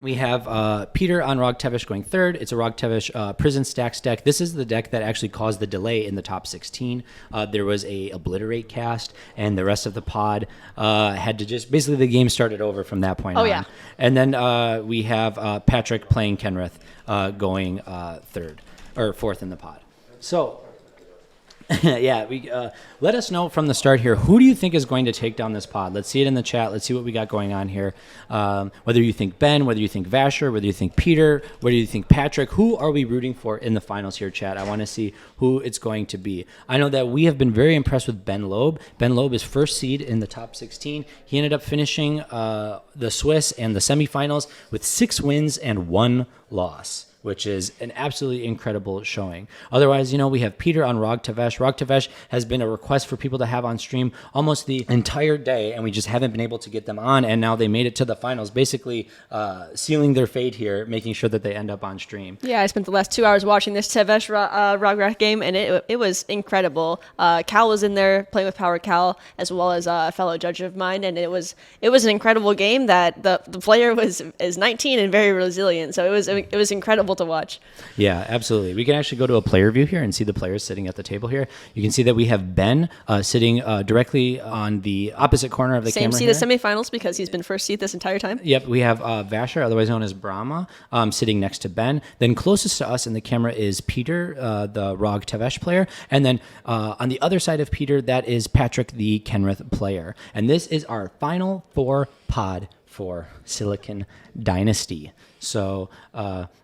We have Peter on Rog Tevesh going third. It's a Rog Tevesh Prison Stacks deck. This is the deck that actually caused the delay in the top 16. There was a Obliterate cast, and the rest of the pod had to just... Basically, the game started over from that point on. Yeah. And then we have Patrick playing Kenrith going third, or fourth in the pod. So... yeah, we let us know from the start here. Who do you think is going to take down this pod? Let's see it in the chat. Let's see what we got going on here. Whether you think Ben, whether you think Vasher, whether you think Peter, whether you think Patrick. Who are we rooting for in the finals here, chat? I want to see who it's going to be. I know that we have been very impressed with Ben Loeb. Ben Loeb is first seed in the top 16. He ended up finishing the Swiss and the semifinals with 6 wins and 1 loss, which is an absolutely incredible showing. Otherwise, we have Peter on Rog Tevesh. Rog Tevesh has been a request for people to have on stream almost the entire day, and we just haven't been able to get them on, and now they made it to the finals, basically sealing their fate here, making sure that they end up on stream. Yeah, I spent the last 2 hours watching this Tevesh Rog game, and it was incredible. Cal was in there playing with Power Cal, as well as a fellow judge of mine, and it was an incredible game that the player is 19 and very resilient, so it was incredible to watch. Yeah, absolutely. We can actually go to a player view here and see the players sitting at the table here. You can see that we have Ben sitting directly on the opposite corner of the camera. Same seat as semifinals because he's been first seat this entire time. Yep, we have Vasher, otherwise known as Brahma, sitting next to Ben. Then closest to us in the camera is Peter, the Rog Tevesh player. And then on the other side of Peter, that is Patrick, the Kenrith player. And this is our final 4 pod for Silicon Dynasty. So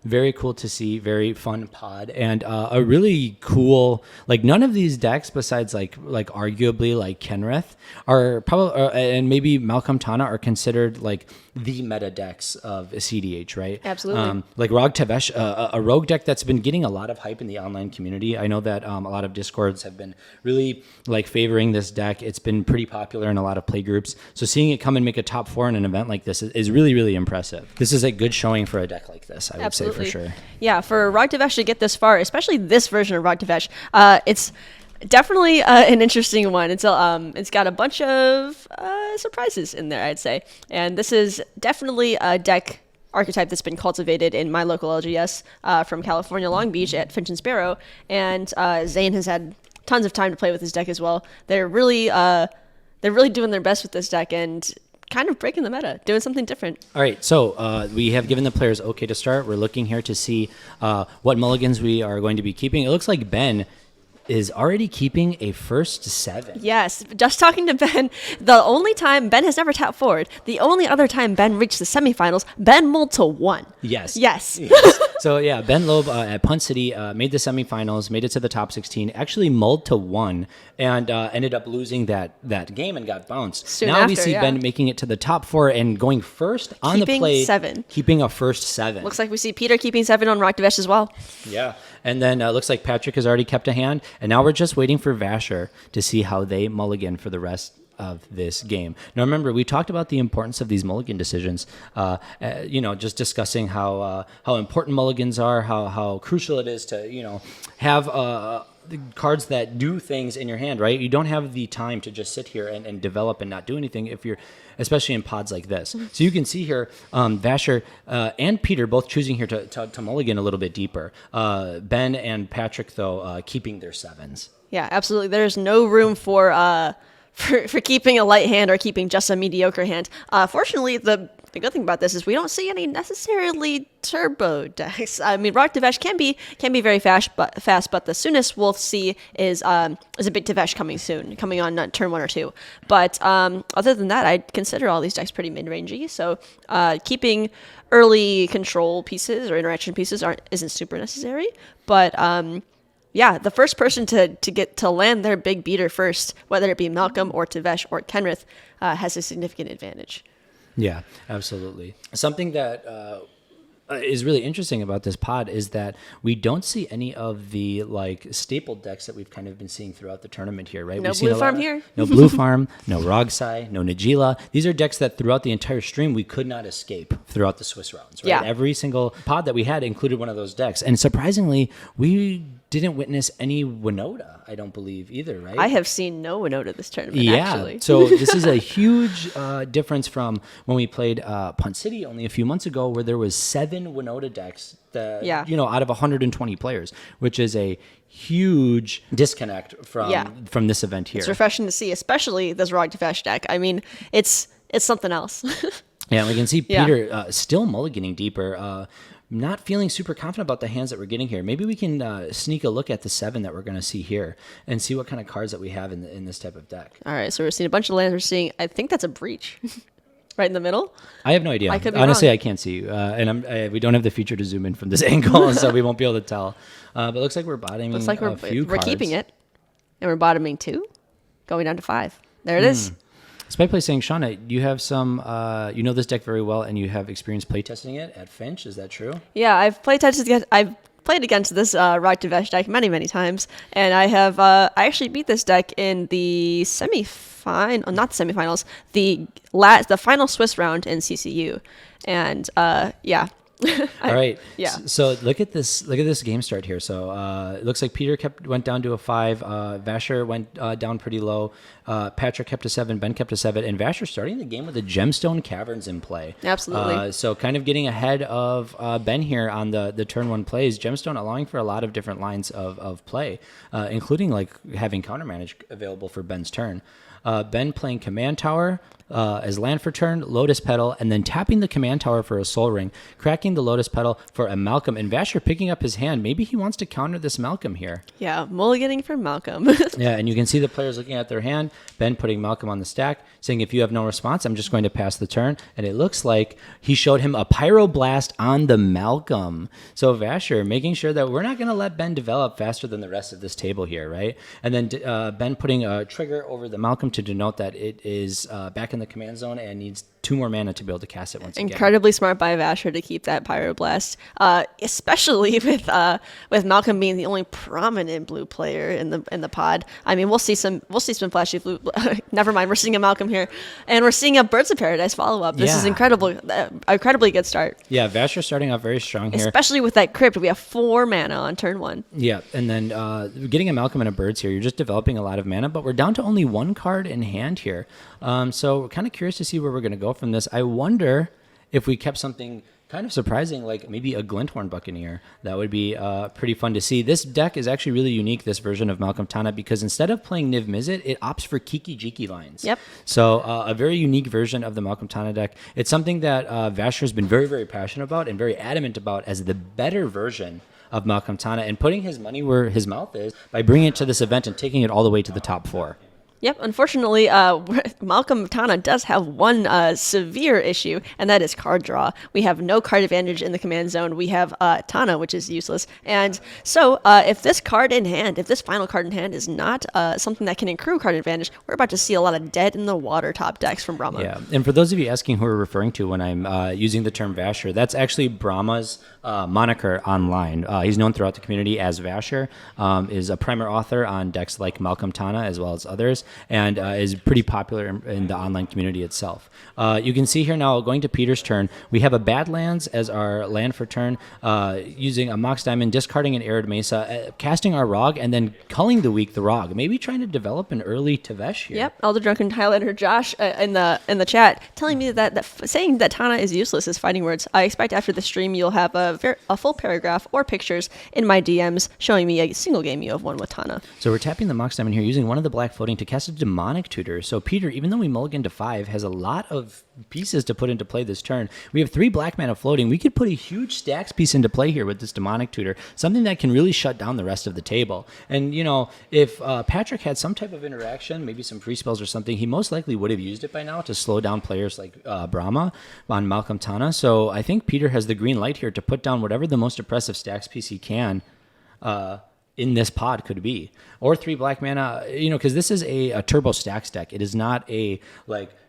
very cool to see, very fun pod, and a really cool, none of these decks besides like arguably like Kenrith are probably, and maybe Malcolm Tana are considered like the meta decks of cEDH, right? Absolutely. Like Rog Tevesh, a rogue deck that's been getting a lot of hype in the online community. I know that a lot of Discords have been really favoring this deck. It's been pretty popular in a lot of play groups. So seeing it come and make a top 4 in an event like this is really, really impressive. This is a good showing for a deck like this, I would say for sure. Yeah, for Rog Tevesh to get this far, especially this version of Rog Tevesh, it's definitely an interesting one. It's got a bunch of surprises in there, I'd say. And this is definitely a deck archetype that's been cultivated in my local LGS from California, Long Beach at Finch and Sparrow. And Zain has had tons of time to play with this deck as well. They're really doing their best with this deck and kind of breaking the meta, doing something different. All right, so we have given the players okay to start. We're looking here to see what mulligans we are going to be keeping. It looks like Ben is already keeping a first 7. Yes, just talking to Ben, the only time Ben has never tapped forward, the only other time Ben reached the semifinals, Ben mulled to 1. Yes. So yeah, Ben Loeb at Punt City made the semifinals, made it to the top 16, actually mulled to 1, and ended up losing that game and got bounced. Soon now after, we see Ben making it to the top 4 and going first on the play. Keeping a first 7. Looks like we see Peter keeping 7 on Rog Tevesh as well. Yeah, and then looks like Patrick has already kept a hand, and now we're just waiting for Vasher to see how they mulligan for the rest of this game. Now remember, we talked about the importance of these mulligan decisions, just discussing how important mulligans are, how crucial it is to have the cards that do things in your hand, right? You don't have the time to just sit here and develop and not do anything if you're, especially in pods like this. Mm-hmm. So you can see here, Vasher and Peter both choosing here to mulligan a little bit deeper. Ben and Patrick, though, keeping their 7s. Yeah, absolutely. There's no room for keeping a light hand or keeping just a mediocre hand. Fortunately, the good thing about this is we don't see any necessarily turbo decks. I mean, Rog Tevesh can be very fast, but the soonest we'll see is a big Tevesh coming on turn 1 or 2. But other than that, I'd consider all these decks pretty mid-rangey. So keeping early control pieces or interaction pieces isn't super necessary, but yeah, the first person to get to land their big beater first, whether it be Malcolm or Tevesh or Kenrith, has a significant advantage. Yeah, absolutely. Something that is really interesting about this pod is that we don't see any of the staple decks that we've kind of been seeing throughout the tournament here, right? No Blue Farm here. No Blue Farm, no Rogsai, no Najila. These are decks that throughout the entire stream we could not escape throughout the Swiss rounds, right? Yeah. Every single pod that we had included one of those decks. And surprisingly, we didn't witness any Winnower, I don't believe either, right? I have seen no Winnower this tournament, Yeah, actually. so this is a huge difference from when we played Punt City only a few months ago, where there was 7 Winnower decks that, out of 120 players, which is a huge disconnect from this event here. It's refreshing to see, especially this Rog Tevesh deck. I mean, it's something else. Yeah, we can see Peter still mulliganing deeper. Not feeling super confident about the hands that we're getting here. Maybe we can sneak a look at the 7 that we're going to see here and see what kind of cards that we have in this type of deck. All right, so we're seeing a bunch of lands. We're seeing, I think that's a Breach. Right in the middle? I have no idea. I could be Honestly, wrong. I can't see you. And we don't have the feature to zoom in from this angle, so we won't be able to tell. But it looks like we're bottoming Looks like a few we're cards. keeping it. And we're bottoming 2, going down to 5. There it is. Spikeplay saying, Shauna, you have some, you know this deck very well, and you have experience playtesting it at Finch. Is that true? Yeah, I've played against this Rog Tevesh deck many, many times, and I actually beat this deck in the not the semifinals, the final Swiss round in CCU, and All right. Yeah. So look at this game start here. So it looks like Peter went down to a 5. Vasher went down pretty low. Patrick kept a 7. Ben kept a 7. And Vasher starting the game with the Gemstone Caverns in play. Absolutely. So kind of getting ahead of Ben here on the turn 1 plays. Gemstone allowing for a lot of different lines of play, including like having counter manage available for Ben's turn. Ben playing Command Tower as land for turn, Lotus Petal, and then tapping the Command Tower for a Soul Ring, cracking the Lotus Petal for a Malcolm, and Vasher picking up his hand. Maybe he wants to counter this Malcolm here. Yeah, mulliganing for Malcolm. Yeah, and you can see the players looking at their hand, Ben putting Malcolm on the stack, saying, if you have no response, I'm just going to pass the turn. And it looks like he showed him a Pyroblast on the Malcolm. So Vasher making sure that we're not going to let Ben develop faster than the rest of this table here, right? And then Ben putting a trigger over the Malcolm to denote that it is back in the command zone and needs 2 more mana to be able to cast it once again. Incredibly smart by Vasher to keep that Pyroblast, especially with Malcolm being the only prominent blue player in the pod. I mean, we'll see some flashy blue. Never mind, we're seeing a Malcolm here, and we're seeing a Birds of Paradise follow up. This is incredible, incredibly good start. Yeah, Vasher starting off very strong here, especially with that crypt. We have 4 mana on turn 1. Yeah, and then getting a Malcolm and a Birds here, you're just developing a lot of mana, but we're down to only 1 card in hand here. So we're kind of curious to see where we're going to go from this. I wonder if we kept something kind of surprising, like maybe a Glen-Horn Buccaneer. That would be pretty fun to see. This deck is actually really unique, this version of Malcolm Tana, because instead of playing Niv Mizzet, it opts for Kiki Jiki lines. Yep. So a very unique version of the Malcolm Tana deck. It's something that Vasher has been very, very passionate about and very adamant about as the better version of Malcolm Tana, and putting his money where his mouth is by bringing it to this event and taking it all the way to the top 4. Yep, unfortunately, Malcolm Tana does have one severe issue, and that is card draw. We have no card advantage in the command zone. We have Tana, which is useless. And so if this final card in hand is not something that can accrue card advantage, we're about to see a lot of dead in the water top decks from Brahma. Yeah, and for those of you asking who we're referring to when I'm using the term Vasher, that's actually Brahma's moniker online. He's known throughout the community as Vasher, is a primer author on decks like Malcolm Tana as well as others, and is pretty popular in the online community itself. You can see here now, going to Peter's turn, we have a Badlands as our land for turn, using a Mox Diamond, discarding an Arid Mesa, casting our Rog, and then culling the Rog. Maybe trying to develop an early Tevesh here. Yep, Elder Drunken Highlander Josh in the chat telling me that saying that Tana is useless is fighting words. I expect after the stream you'll have a full paragraph or pictures in my DMs showing me a single game you have won with Tana. So we're tapping the Mox Diamond here, using one of the black floating to cast a Demonic Tutor. So Peter, even though we mulligan to 5, has a lot of pieces to put into play this turn. We have 3 black mana floating. We could put a huge stacks piece into play here with this Demonic Tutor, something that can really shut down the rest of the table. And, you know, if Patrick had some type of interaction, maybe some free spells or something, he most likely would have used it by now to slow down players like Brahma on Malcolm Tana. So I think Peter has the green light here to put down whatever the most oppressive stacks piece he can in this pod could be. Or 3 black mana, because this is a turbo stacks deck. It is not a,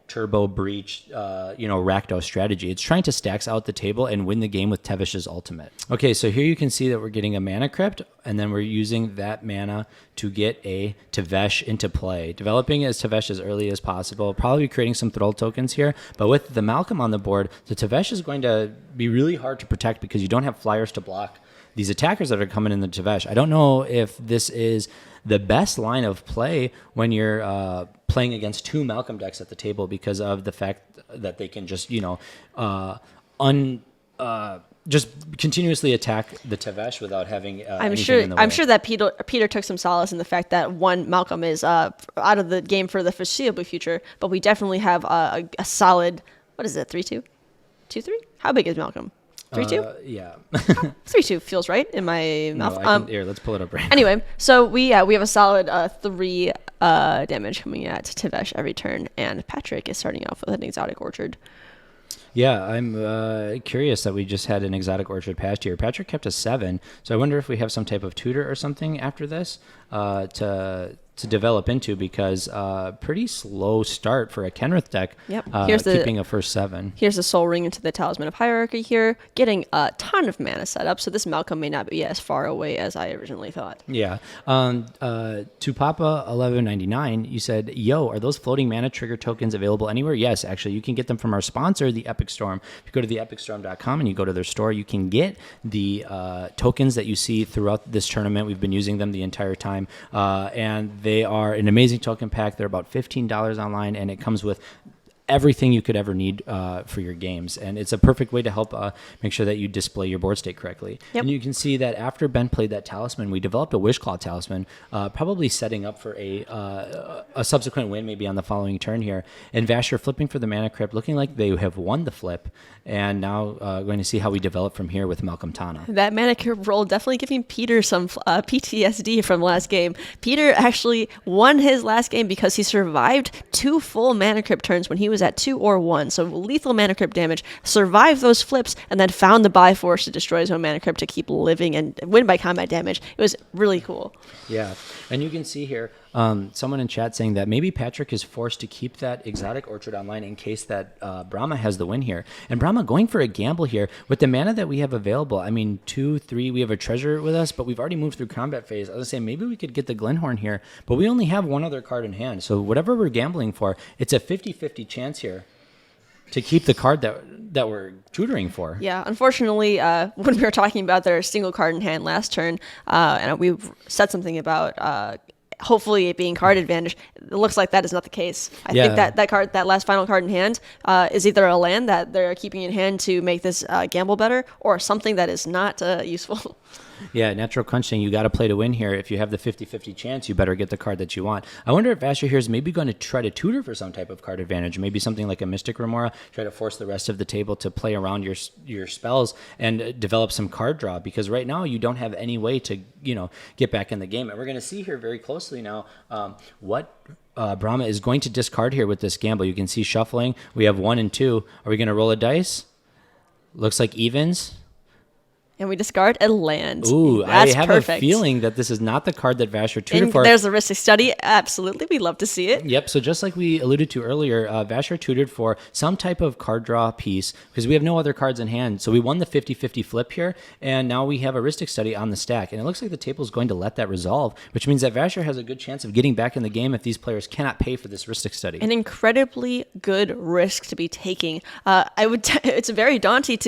turbo breach, Rakdos strategy. It's trying to stacks out the table and win the game with Tevesh's ultimate. Okay, so here you can see that we're getting a mana crypt, and then we're using that mana to get a Tevesh into play. Developing as Tevesh as early as possible, probably creating some Thrall tokens here, but with the Malcolm on the board, the Tevesh is going to be really hard to protect because you don't have flyers to block these attackers that are coming in the Tevesh. I don't know if this is the best line of play when you're playing against two Malcolm decks at the table because of the fact that they can just, just continuously attack the Tevesh without having anything in the way. I'm sure that Peter took some solace in the fact that one Malcolm is out of the game for the foreseeable future, but we definitely have a solid, what is it, 3-2? 2-3? How big is Malcolm? 3-2? Yeah. 3-2 feels right in my mouth. Here, let's pull it up right now. Anyway, so we have a solid 3 damage coming at Tevesh every turn, and Patrick is starting off with an Exotic Orchard. Yeah, I'm curious that we just had an Exotic Orchard past year. Patrick kept a 7, so I wonder if we have some type of tutor or something after this to develop into, because pretty slow start for a Kenrith deck. Yep. Keeping a first 7. Here's the Soul Ring into the Talisman of Hierarchy here, getting a ton of mana set up, so this Malcolm may not be as far away as I originally thought. Yeah. To Papa 1199, you said, "Yo, are those floating mana trigger tokens available anywhere?" Yes, actually, you can get them from our sponsor, the Epic Storm. If you go to theepicstorm.com and you go to their store, you can get the tokens that you see throughout this tournament. We've been using them the entire time, and they are an amazing token pack. They're about $15 online, and it comes with everything you could ever need for your games. And it's a perfect way to help make sure that you display your board state correctly. Yep. And you can see that after Ben played that talisman, we developed a Wishclaw talisman, probably setting up for a subsequent win maybe on the following turn here. And Vasher flipping for the Mana Crypt, looking like they have won the flip, and now going to see how we develop from here with Malcolm Tana. That Mana Crypt roll definitely giving Peter some PTSD from last game. Peter actually won his last game because he survived 2 full Mana Crypt turns when he was at 2 or 1, so lethal Mana Crypt damage, survived those flips, and then found the Bifrost to destroy his own Mana Crypt to keep living and win by combat damage. It was really cool. Yeah, and you can see here someone in chat saying that maybe Patrick is forced to keep that Exotic Orchard online in case that Brahma has the win here. And Brahma going for a gamble here with the mana that we have available. I mean, 2, 3, we have a treasure with us, but we've already moved through combat phase. I was saying maybe we could get the Glen-Horn here, but we only have one other card in hand. So whatever we're gambling for, it's a 50-50 chance here to keep the card that we're tutoring for. Yeah, unfortunately, when we were talking about their single card in hand last turn, and we said something about hopefully it being card advantage, it looks like that is not the case. I think that last final card in hand is either a land that they're keeping in hand to make this gamble better, or something that is not useful. Yeah, Natural Crunch saying you got to play to win here. If you have the 50-50 chance, you better get the card that you want. I wonder if Vasher here is maybe going to try to tutor for some type of card advantage. Maybe something like a Mystic Remora, try to force the rest of the table to play around your spells and develop some card draw, because right now you don't have any way to get back in the game. And we're going to see here very closely now what Brahma is going to discard here with this gamble. You can see shuffling. We have 1 and 2. Are we going to roll a dice? Looks like evens. And we discard a land. Ooh, that's I have perfect. a feeling that this is not the card that Vasher tutored for. There's a Rhystic Study. Absolutely. We'd love to see it. Yep. So just like we alluded to earlier, Vasher tutored for some type of card draw piece because we have no other cards in hand. So we won the 50-50 flip here, and now we have a Rhystic Study on the stack. And it looks like the table is going to let that resolve, which means that Vasher has a good chance of getting back in the game if these players cannot pay for this Rhystic Study. An incredibly good risk to be taking. It's very daunting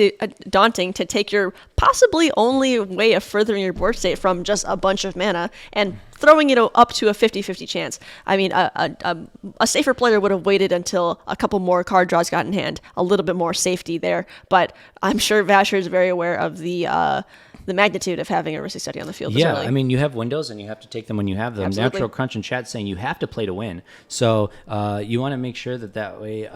to take your possibly only way of furthering your board state from just a bunch of mana and throwing it up to a 50-50 chance. I mean, a safer player would have waited until a couple more card draws got in hand, a little bit more safety there. But I'm sure Vasher is very aware of the magnitude of having a Rhystic Study on the field. Yeah, I mean, you have windows and you have to take them when you have them. Absolutely. Natural Crunch in chat saying you have to play to win. So you want to make sure that way...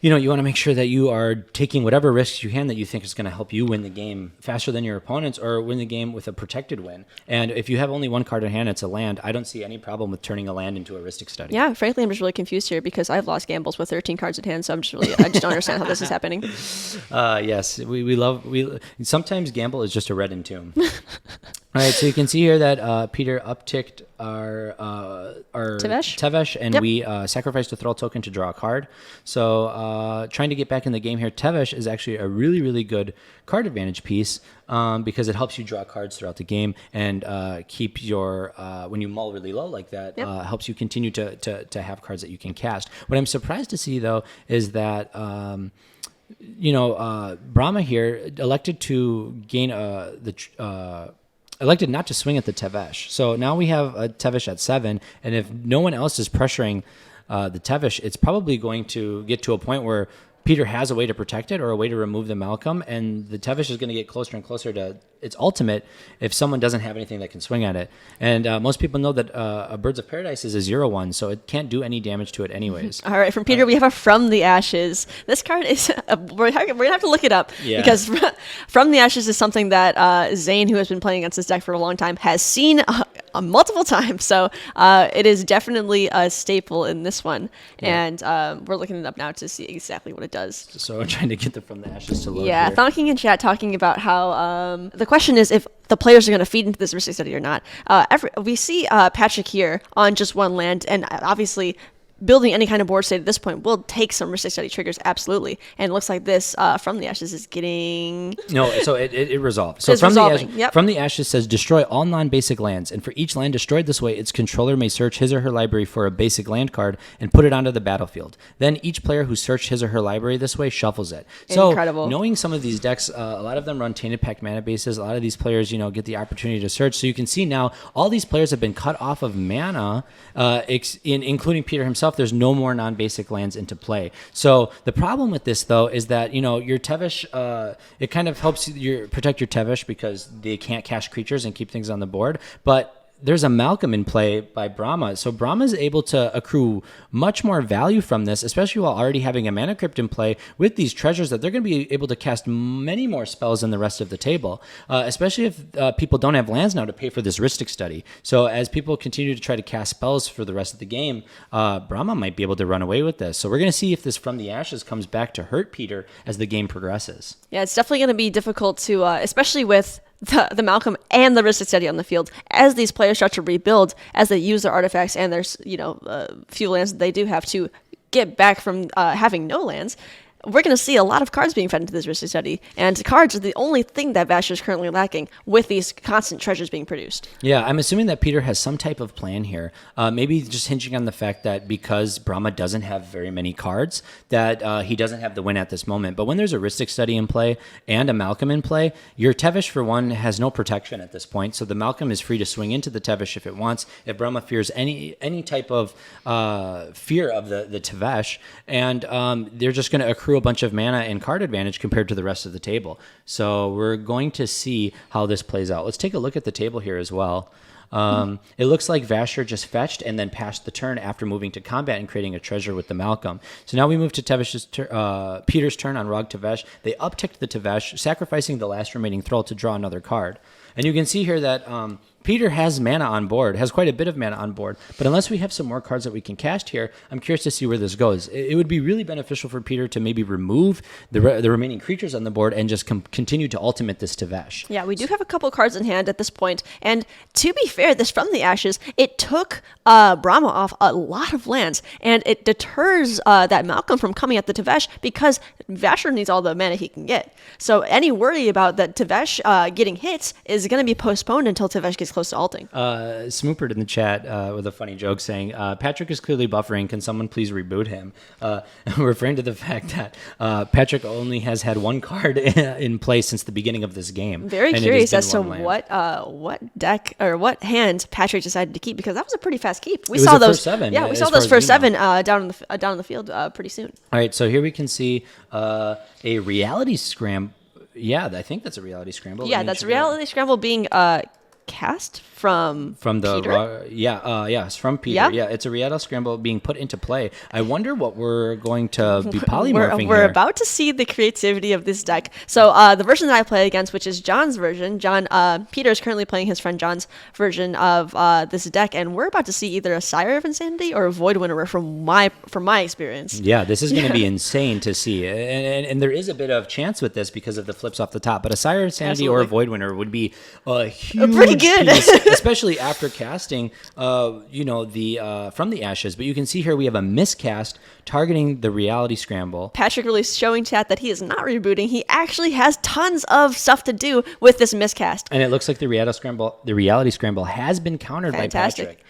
you want to make sure that you are taking whatever risks you can that you think is going to help you win the game faster than your opponents or win the game with a protected win. And if you have only one card in hand, it's a land. I don't see any problem with turning a land into a Rhystic Study. Yeah, frankly, I'm just really confused here because I've lost gambles with 13 cards in hand, so I just don't understand how this is happening. Yes, we sometimes gamble is just a red entomb. All right, so you can see here that Peter upticked our Tevesh, and yep. we sacrificed a Thrall token to draw a card. So trying to get back in the game here, Tevesh is actually a really, really good card advantage piece because it helps you draw cards throughout the game and keep your, when you mull really low like that, yep. Helps you continue to have cards that you can cast. What I'm surprised to see, though, is that... Brahma here elected to gain elected not to swing at the Tevesh. So now we have a Tevesh at 7, and if no one else is pressuring the Tevesh, it's probably going to get to a point where Peter has a way to protect it or a way to remove the Malcolm, and the Tevesh is going to get closer and closer to its ultimate if someone doesn't have anything that can swing at it. And most people know that a Birds of Paradise is a 0/1, so it can't do any damage to it anyways. All right, from Peter, we have a From the Ashes. This card is, we're going to have to look it up, because From the Ashes is something that Zain, who has been playing against this deck for a long time, has seen multiple times. So it is definitely a staple in this one. Yeah. And we're looking it up now to see exactly what it does. So I'm trying to get the From the Ashes to load. Yeah, here. Thonking in chat talking about how the question is if the players are going to feed into this Rhystic study or not. We see Patrick here on just one land, and obviously building any kind of board state at this point will take some Rhystic study triggers, absolutely. And it looks like this From the Ashes is getting... No, so it resolved. So From the Ashes says, destroy all non-basic lands, and for each land destroyed this way, its controller may search his or her library for a basic land card and put it onto the battlefield. Then each player who searched his or her library this way shuffles it. So incredible. Knowing some of these decks, a lot of them run Tainted Pact mana bases. A lot of these players, get the opportunity to search. So you can see now all these players have been cut off of mana, including Peter himself. There's no more non-basic lands into play. So the problem with this, though, is that your Tevesh, it kind of helps you protect your Tevesh because they can't cast creatures and keep things on the board. But there's a Malcolm in play by Brahma. So Brahma is able to accrue much more value from this, especially while already having a mana crypt in play with these treasures that they're going to be able to cast many more spells than the rest of the table, especially if people don't have lands now to pay for this Rhystic study. So as people continue to try to cast spells for the rest of the game, Brahma might be able to run away with this. So we're going to see if this From the Ashes comes back to hurt Peter as the game progresses. Yeah, it's definitely going to be difficult to, especially with the Malcolm and the Rhystic study on the field, as these players start to rebuild, as they use their artifacts and their few lands that they do have to get back from having no lands. We're going to see a lot of cards being fed into this Rhystic study, and cards are the only thing that Vasher is currently lacking with these constant treasures being produced. Yeah, I'm assuming that Peter has some type of plan here, maybe just hinging on the fact that because Brahma doesn't have very many cards, that he doesn't have the win at this moment. But when there's a Rhystic study in play and a Malcolm in play, your Tevesh, for one, has no protection at this point, so the Malcolm is free to swing into the Tevesh if it wants, if Brahma fears any type of fear of the Tevesh, and they're just going to accrue a bunch of mana and card advantage compared to the rest of the table. So we're going to see how this plays out. Let's take a look at the table here as well. It looks like Vasher just fetched and then passed the turn after moving to combat and creating a treasure with the Malcolm. So now we move to Peter's turn on Rog Tevesh. They upticked the Tevesh, sacrificing the last remaining Thrall to draw another card. And you can see here that Peter has mana on board, has quite a bit of mana on board, but unless we have some more cards that we can cast here, I'm curious to see where this goes. It would be really beneficial for Peter to maybe remove the remaining creatures on the board and just continue to ultimate this Tevesh. Yeah, we do have a couple cards in hand at this point, and to be fair, this From the Ashes, it took Brahma off a lot of lands, and it deters that Malcolm from coming at the Tevesh because Vasher needs all the mana he can get. So any worry about that Tevesh getting hits is going to be postponed until Tevesh gets close to ulting. Smoopered in the chat with a funny joke saying, Patrick is clearly buffering. Can someone please reboot him? Referring to the fact that Patrick only has had one card in play since the beginning of this game. Very curious as to what deck or what hand Patrick decided to keep, because that was a pretty fast keep. We saw those first seven. Yeah, we saw those first seven down in the field pretty soon. All right, so here we can see a reality scramble. Yeah, I think that's a reality scramble. Yeah, that's reality scramble being cast from the Peter? Yes, from Peter. Yeah, it's a reality scramble being put into play. I wonder what we're going to be polymorphing we're here. About to see the creativity of this deck. So the version that I play against, which is John's version, Peter is currently playing his friend John's version of this deck, and we're about to see either a Sire of Insanity or a Void Winnower from my experience. Yeah, this is going to be insane to see, and there is a bit of chance with this because of the flips off the top. But a Sire of Insanity or a Void Winnower would be a huge pretty good piece, especially after casting From the Ashes. But you can see here we have a miscast targeting the reality scramble. Patrick really showing chat that he is not rebooting. He actually has tons of stuff to do with this miscast. And it looks like the reality scramble has been countered by Patrick.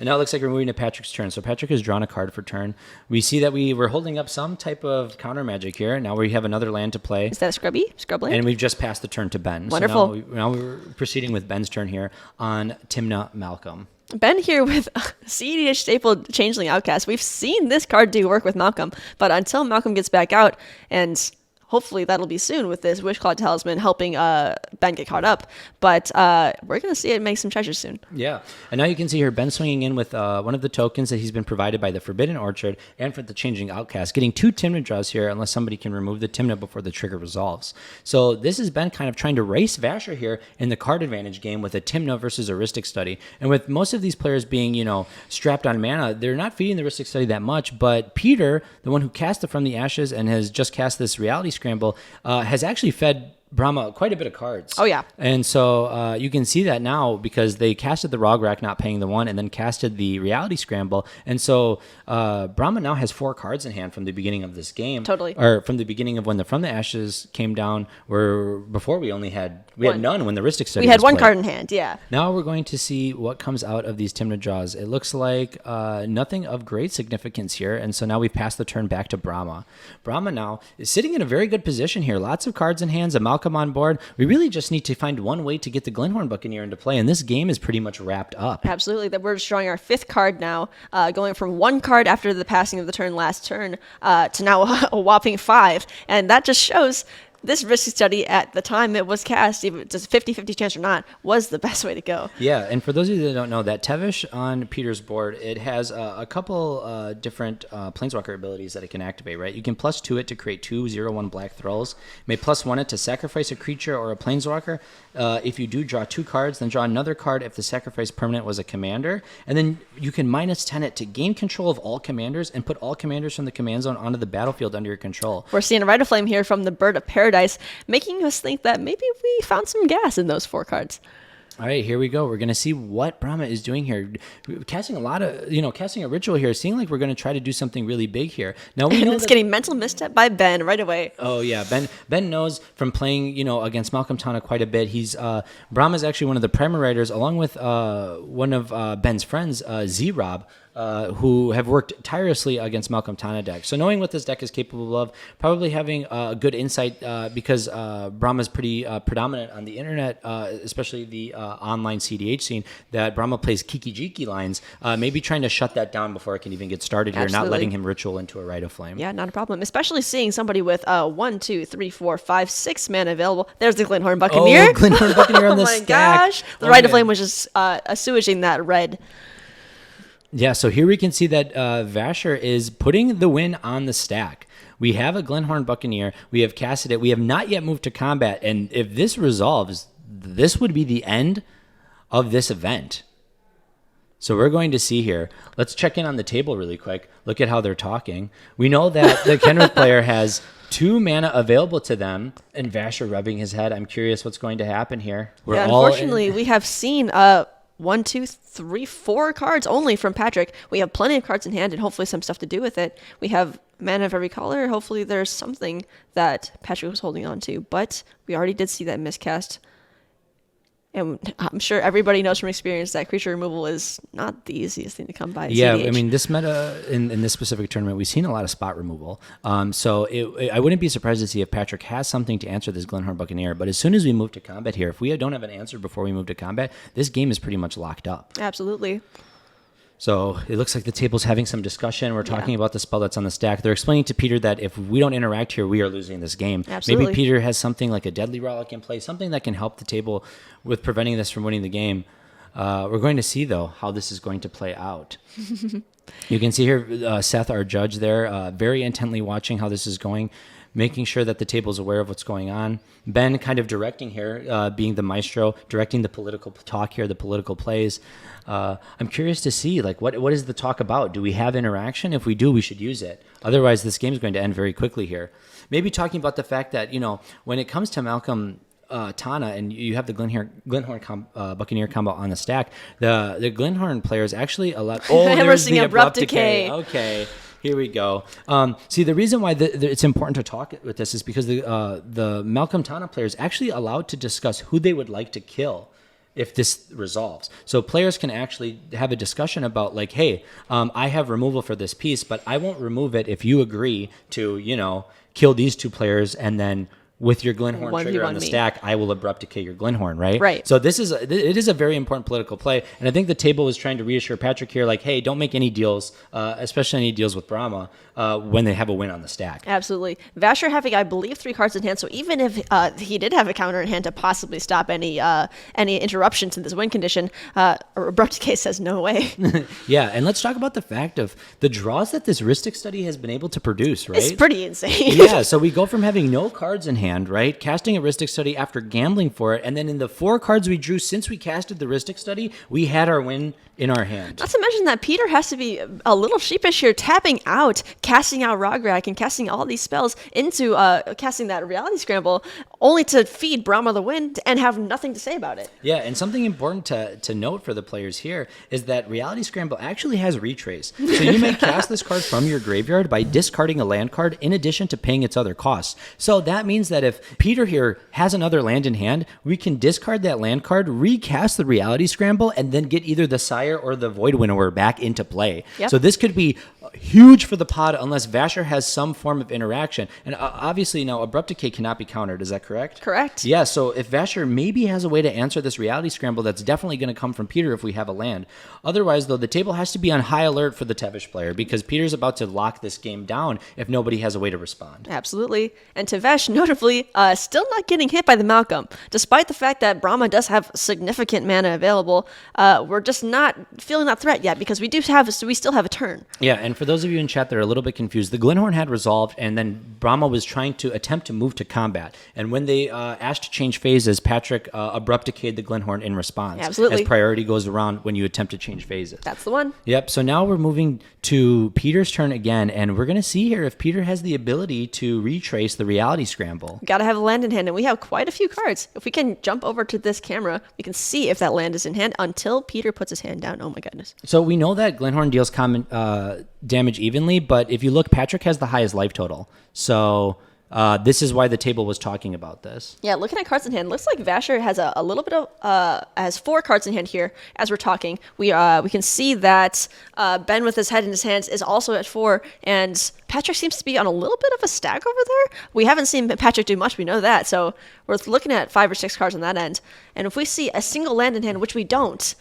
And now it looks like we're moving to Patrick's turn. So Patrick has drawn a card for turn. We see that we were holding up some type of counter magic here. Now we have another land to play. Is that a scrub land? And we've just passed the turn to Ben. Wonderful. So now we're proceeding with Ben's turn here on Tymna Malcolm. Ben here with cEDH staple Changeling Outcast. We've seen this card do work with Malcolm, but until Malcolm gets back out, and hopefully that'll be soon with this Wishclaw Talisman helping Ben get caught up. But we're going to see it make some treasures soon. Yeah. And now you can see here Ben swinging in with one of the tokens that he's been provided by the Forbidden Orchard and for the Changing Outcast, getting 2 Tymna draws here unless somebody can remove the Tymna before the trigger resolves. So this has been kind of trying to race Vasher here in the card advantage game with a Tymna versus a Rhystic Study. And with most of these players being, strapped on mana, they're not feeding the Rhystic Study that much. But Peter, the one who cast it from the Ashes and has just cast this Reality Scramble, has actually fed Brahma quite a bit of cards. Oh, yeah. And so you can see that now because they casted the Rograk not paying the 1 and then casted the Reality Scramble. And so Brahma now has 4 cards in hand from the beginning of this game. Totally. Or from the beginning of when the From the Ashes came down, where before we had none when the Rhystic Study We had was 1 played. card in hand, yeah. Now we're going to see what comes out of these Tymna draws. It looks like nothing of great significance here. And so now we've passed the turn back to Brahma. Brahma now is sitting in a very good position here. Lots of cards in hands, a Malcolm on board. We really just need to find one way to get the Glen-Horn Buccaneer into play, and this game is pretty much wrapped up. Absolutely. That we're just drawing our 5th card now, going from 1 card after the passing of the turn last turn to now a whopping 5. And that just shows this Rhystic Study at the time it was cast, even just 50-50 chance or not, was the best way to go. Yeah, and for those of you that don't know, that Tevesh on Peter's board, it has a couple different Planeswalker abilities that it can activate, right? You can +2 it to create 2 0/1 black thralls. You may +1 it to sacrifice a creature or a Planeswalker. If you do, draw 2 cards, then draw another card if the sacrifice permanent was a commander. And then you can -10 it to gain control of all commanders and put all commanders from the command zone onto the battlefield under your control. We're seeing a Rite of Flame here from the Bird of Paradise, making us think that maybe we found some gas in those 4 cards. All right, here we go. We're going to see what Brahma is doing here. Casting casting a ritual here, seeing like we're going to try to do something really big here. Now we know it's getting mental misstep by Ben right away. Oh yeah, Ben knows from playing, against Malcolm Tana quite a bit. He's Brahma's actually one of the primary writers, along with one of Ben's friends, Z-Rob, who have worked tirelessly against Malcolm Tana deck. So knowing what this deck is capable of, probably having a good insight because Brahma's pretty predominant on the internet, especially the online cEDH scene, that Brahma plays Kiki-Jiki lines, maybe trying to shut that down before it can even get started here, Absolutely. not letting him ritual into a Rite of Flame. Yeah, not a problem. Especially seeing somebody with 1, 2, 3, 4, 5, 6 mana available. There's the Glen-Horn Buccaneer. Oh, Glen-Horn Buccaneer on the stack. Oh my gosh. The Rite of Flame was just sewaging that red. Yeah, so here we can see that Vasher is putting the win on the stack. We have a Glen-Horn Buccaneer. We have casted it. We have not yet moved to combat. And if this resolves, this would be the end of this event. So we're going to see here. Let's check in on the table really quick. Look at how they're talking. We know that the Kenrith player has 2 mana available to them, and Vasher rubbing his head. I'm curious what's going to happen here. Unfortunately, we have seen 1, 2, 3, 4 cards only from Patrick. We have plenty of cards in hand and hopefully some stuff to do with it. We have mana of every color. Hopefully there's something that Patrick was holding on to, but we already did see that miscast. And I'm sure everybody knows from experience that creature removal is not the easiest thing to come by. Yeah, cEDH. I mean, this meta, in this specific tournament, we've seen a lot of spot removal. So I wouldn't be surprised to see if Patrick has something to answer this Glen-Horn Buccaneer. But as soon as we move to combat here, if we don't have an answer before we move to combat, this game is pretty much locked up. Absolutely. So it looks like the table's having some discussion. We're talking about the spell that's on the stack. They're explaining to Peter that if we don't interact here, we are losing this game. Absolutely. Maybe Peter has something like a Deadly Relic in play, something that can help the table with preventing this from winning the game. We're going to see, though, how this is going to play out. You can see here Seth, our judge there, very intently watching how this is going, making sure that the table is aware of what's going on. Ben kind of directing here, being the maestro, directing the political talk here, the political plays. I'm curious to see, what is the talk about? Do we have interaction? If we do, we should use it. Otherwise, this game is going to end very quickly here. Maybe talking about the fact that, when it comes to Malcolm Tana and you have the Glen-Horn Buccaneer combo on the stack, the Glen-Horn players actually allow... Oh, there's the Abrupt Decay. Okay. Here we go. See, the reason why it's important to talk with this is because the Malcolm Tana players actually allowed to discuss who they would like to kill if this resolves. So players can actually have a discussion about like, hey, I have removal for this piece, but I won't remove it if you agree to, kill these two players, and then with your Glen-Horn trigger on the stack, I will abrupt decay your Glen-Horn, right? Right. So it is a very important political play, and I think the table was trying to reassure Patrick here, like, hey, don't make any deals, especially any deals with Brahma, when they have a win on the stack. Absolutely. Vasher having, I believe, 3 cards in hand, so even if he did have a counter in hand to possibly stop any interruptions in this win condition, abrupt decay says no way. Yeah, and let's talk about the fact of the draws that this Rhystic study has been able to produce, right? It's pretty insane. Yeah, so we go from having no cards in hand, right? Casting a Rhystic study after gambling for it, and then in the 4 cards we drew since we casted the Rhystic study, we had our win in our hand. Not to mention that Peter has to be a little sheepish here, tapping out, casting out Rograk, and casting all these spells into casting that Reality Scramble, only to feed Brahma the win and have nothing to say about it. Yeah, and something important to note for the players here is that Reality Scramble actually has retrace. So you may cast this card from your graveyard by discarding a land card in addition to paying its other costs. So that means that if Peter here has another land in hand, we can discard that land card, recast the Reality Scramble, and then get either the Sire or the Void Winnower back into play. Yep. So this could be huge for the pod unless Vasher has some form of interaction. And obviously now Abrupt Decay cannot be countered. Is that correct? Correct. Yeah, so if Vasher maybe has a way to answer this Reality Scramble, that's definitely going to come from Peter if we have a land. Otherwise, though, the table has to be on high alert for the Tevesh player because Peter's about to lock this game down if nobody has a way to respond. Absolutely. And Tevesh, notably, still not getting hit by the Malcolm. Despite the fact that Brahma does have significant mana available, we're just not feeling that threat yet because we still have a turn. Yeah, and for those of you in chat that are a little bit confused, the Glen-Horn had resolved, and then Brahma was trying to attempt to move to combat. And when they asked to change phases, Patrick abrupt decayed the Glen-Horn in response. Absolutely. As priority goes around when you attempt to change phases. That's the one. Yep, so now we're moving to Peter's turn again, and we're going to see here if Peter has the ability to retrace the Reality Scramble. Got to have a land in hand, and we have quite a few cards. If we can jump over to this camera, we can see if that land is in hand until Peter puts his hand down. Oh my goodness. So we know that Glen-Horn deals common damage evenly, but if you look, Patrick has the highest life total. So this is why the table was talking about this. Yeah, looking at cards in hand, looks like Vasher has a little bit of has 4 cards in hand here as we're talking. We can see that Ben with his head in his hands is also at 4, and Patrick seems to be on a little bit of a stack over there. We haven't seen Patrick do much, we know that, so we're looking at 5 or 6 cards on that end. And if we see a single land in hand, which we don't.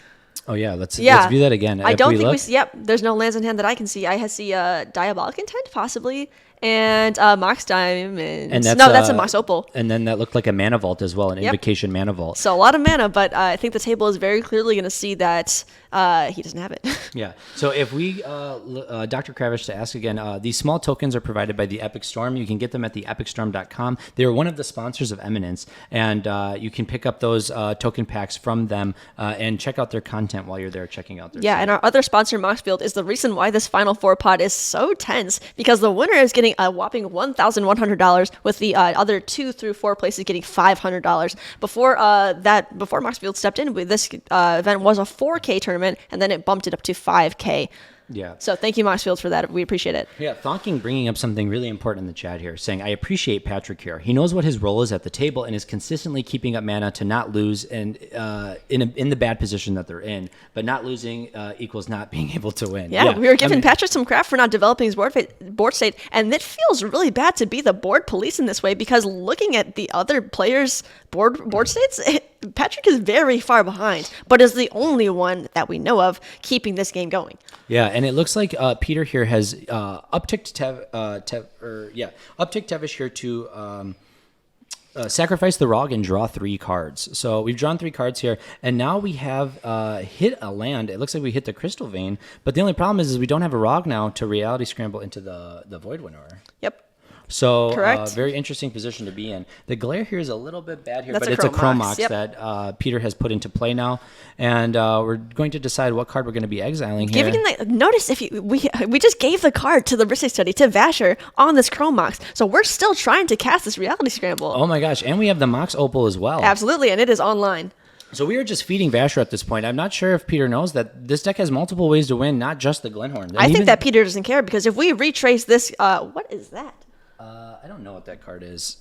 Oh yeah, let's view that again. I don't think we see. Yep, there's no lands in hand that I can see. I see Diabolic Intent possibly, and Mox Diamond. And that's a Mox Opal. And then that looked like a Mana Vault as well, an Invocation Mana Vault. So a lot of mana, but I think the table is very clearly going to see that he doesn't have it. Yeah. So if we, Dr. Kravish to ask again, these small tokens are provided by the Epic Storm. You can get them at the epicstorm.com. They are one of the sponsors of Eminence, and you can pick up those token packs from them and check out their content while you're there checking out their site. And our other sponsor, Moxfield, is the reason why this Final Four pod is so tense, because the winner is getting a whopping $1,100 with the other 2 through 4 places getting $500. Before Moxfield stepped in, this event was a 4K tournament, and then it bumped it up to 5K. Yeah. So thank you, Moxfield, for that. We appreciate it. Yeah, Thonking bringing up something really important in the chat here, saying, I appreciate Patrick here. He knows what his role is at the table and is consistently keeping up mana to not lose and in the bad position that they're in. But not losing equals not being able to win. Yeah, we were giving Patrick some crap for not developing his board state, and it feels really bad to be the board police in this way, because looking at the other players' board states, Patrick is very far behind, but is the only one that we know of keeping this game going. Yeah, and it looks like Peter here has upticked Tevesh here to sacrifice the Rog and draw 3 cards. So we've drawn 3 cards here, and now we have hit a land. It looks like we hit the Crystal Vein, but the only problem is we don't have a Rog now to Reality Scramble into the Void Winnower. Yep. So very interesting position to be in. The glare here is a little bit bad here, but it's a Chromox that Peter has put into play now. And we're going to decide what card we're going to be exiling here. Notice we just gave the card to the Rhystic study, to Vasher, on this Chromox. So we're still trying to cast this Reality Scramble. Oh my gosh, and we have the Mox Opal as well. Absolutely, and it is online. So we are just feeding Vasher at this point. I'm not sure if Peter knows that this deck has multiple ways to win, not just the Glen-Horn. I think that Peter doesn't care, because if we retrace this, what is that? I don't know what that card is.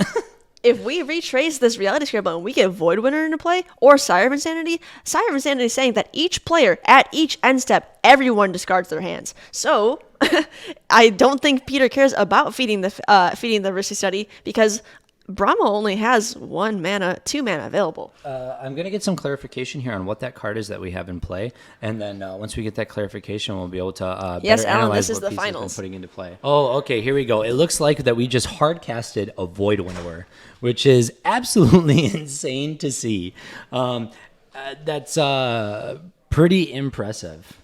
if we retrace this reality scramble and we get Void Winner into play or Sire of Insanity is saying that each player at each end step, everyone discards their hands. So I don't think Peter cares about feeding the Rhystic Study because Brahma only has 2 mana available. I'm going to get some clarification here on what that card is that we have in play, and then once we get that clarification, we'll be able to yes, better Alan, analyze this is what the pieces we're finals. putting into play. Oh, okay, here we go. It looks like that we just hard casted a Void Winnower, which is absolutely insane to see. That's pretty impressive.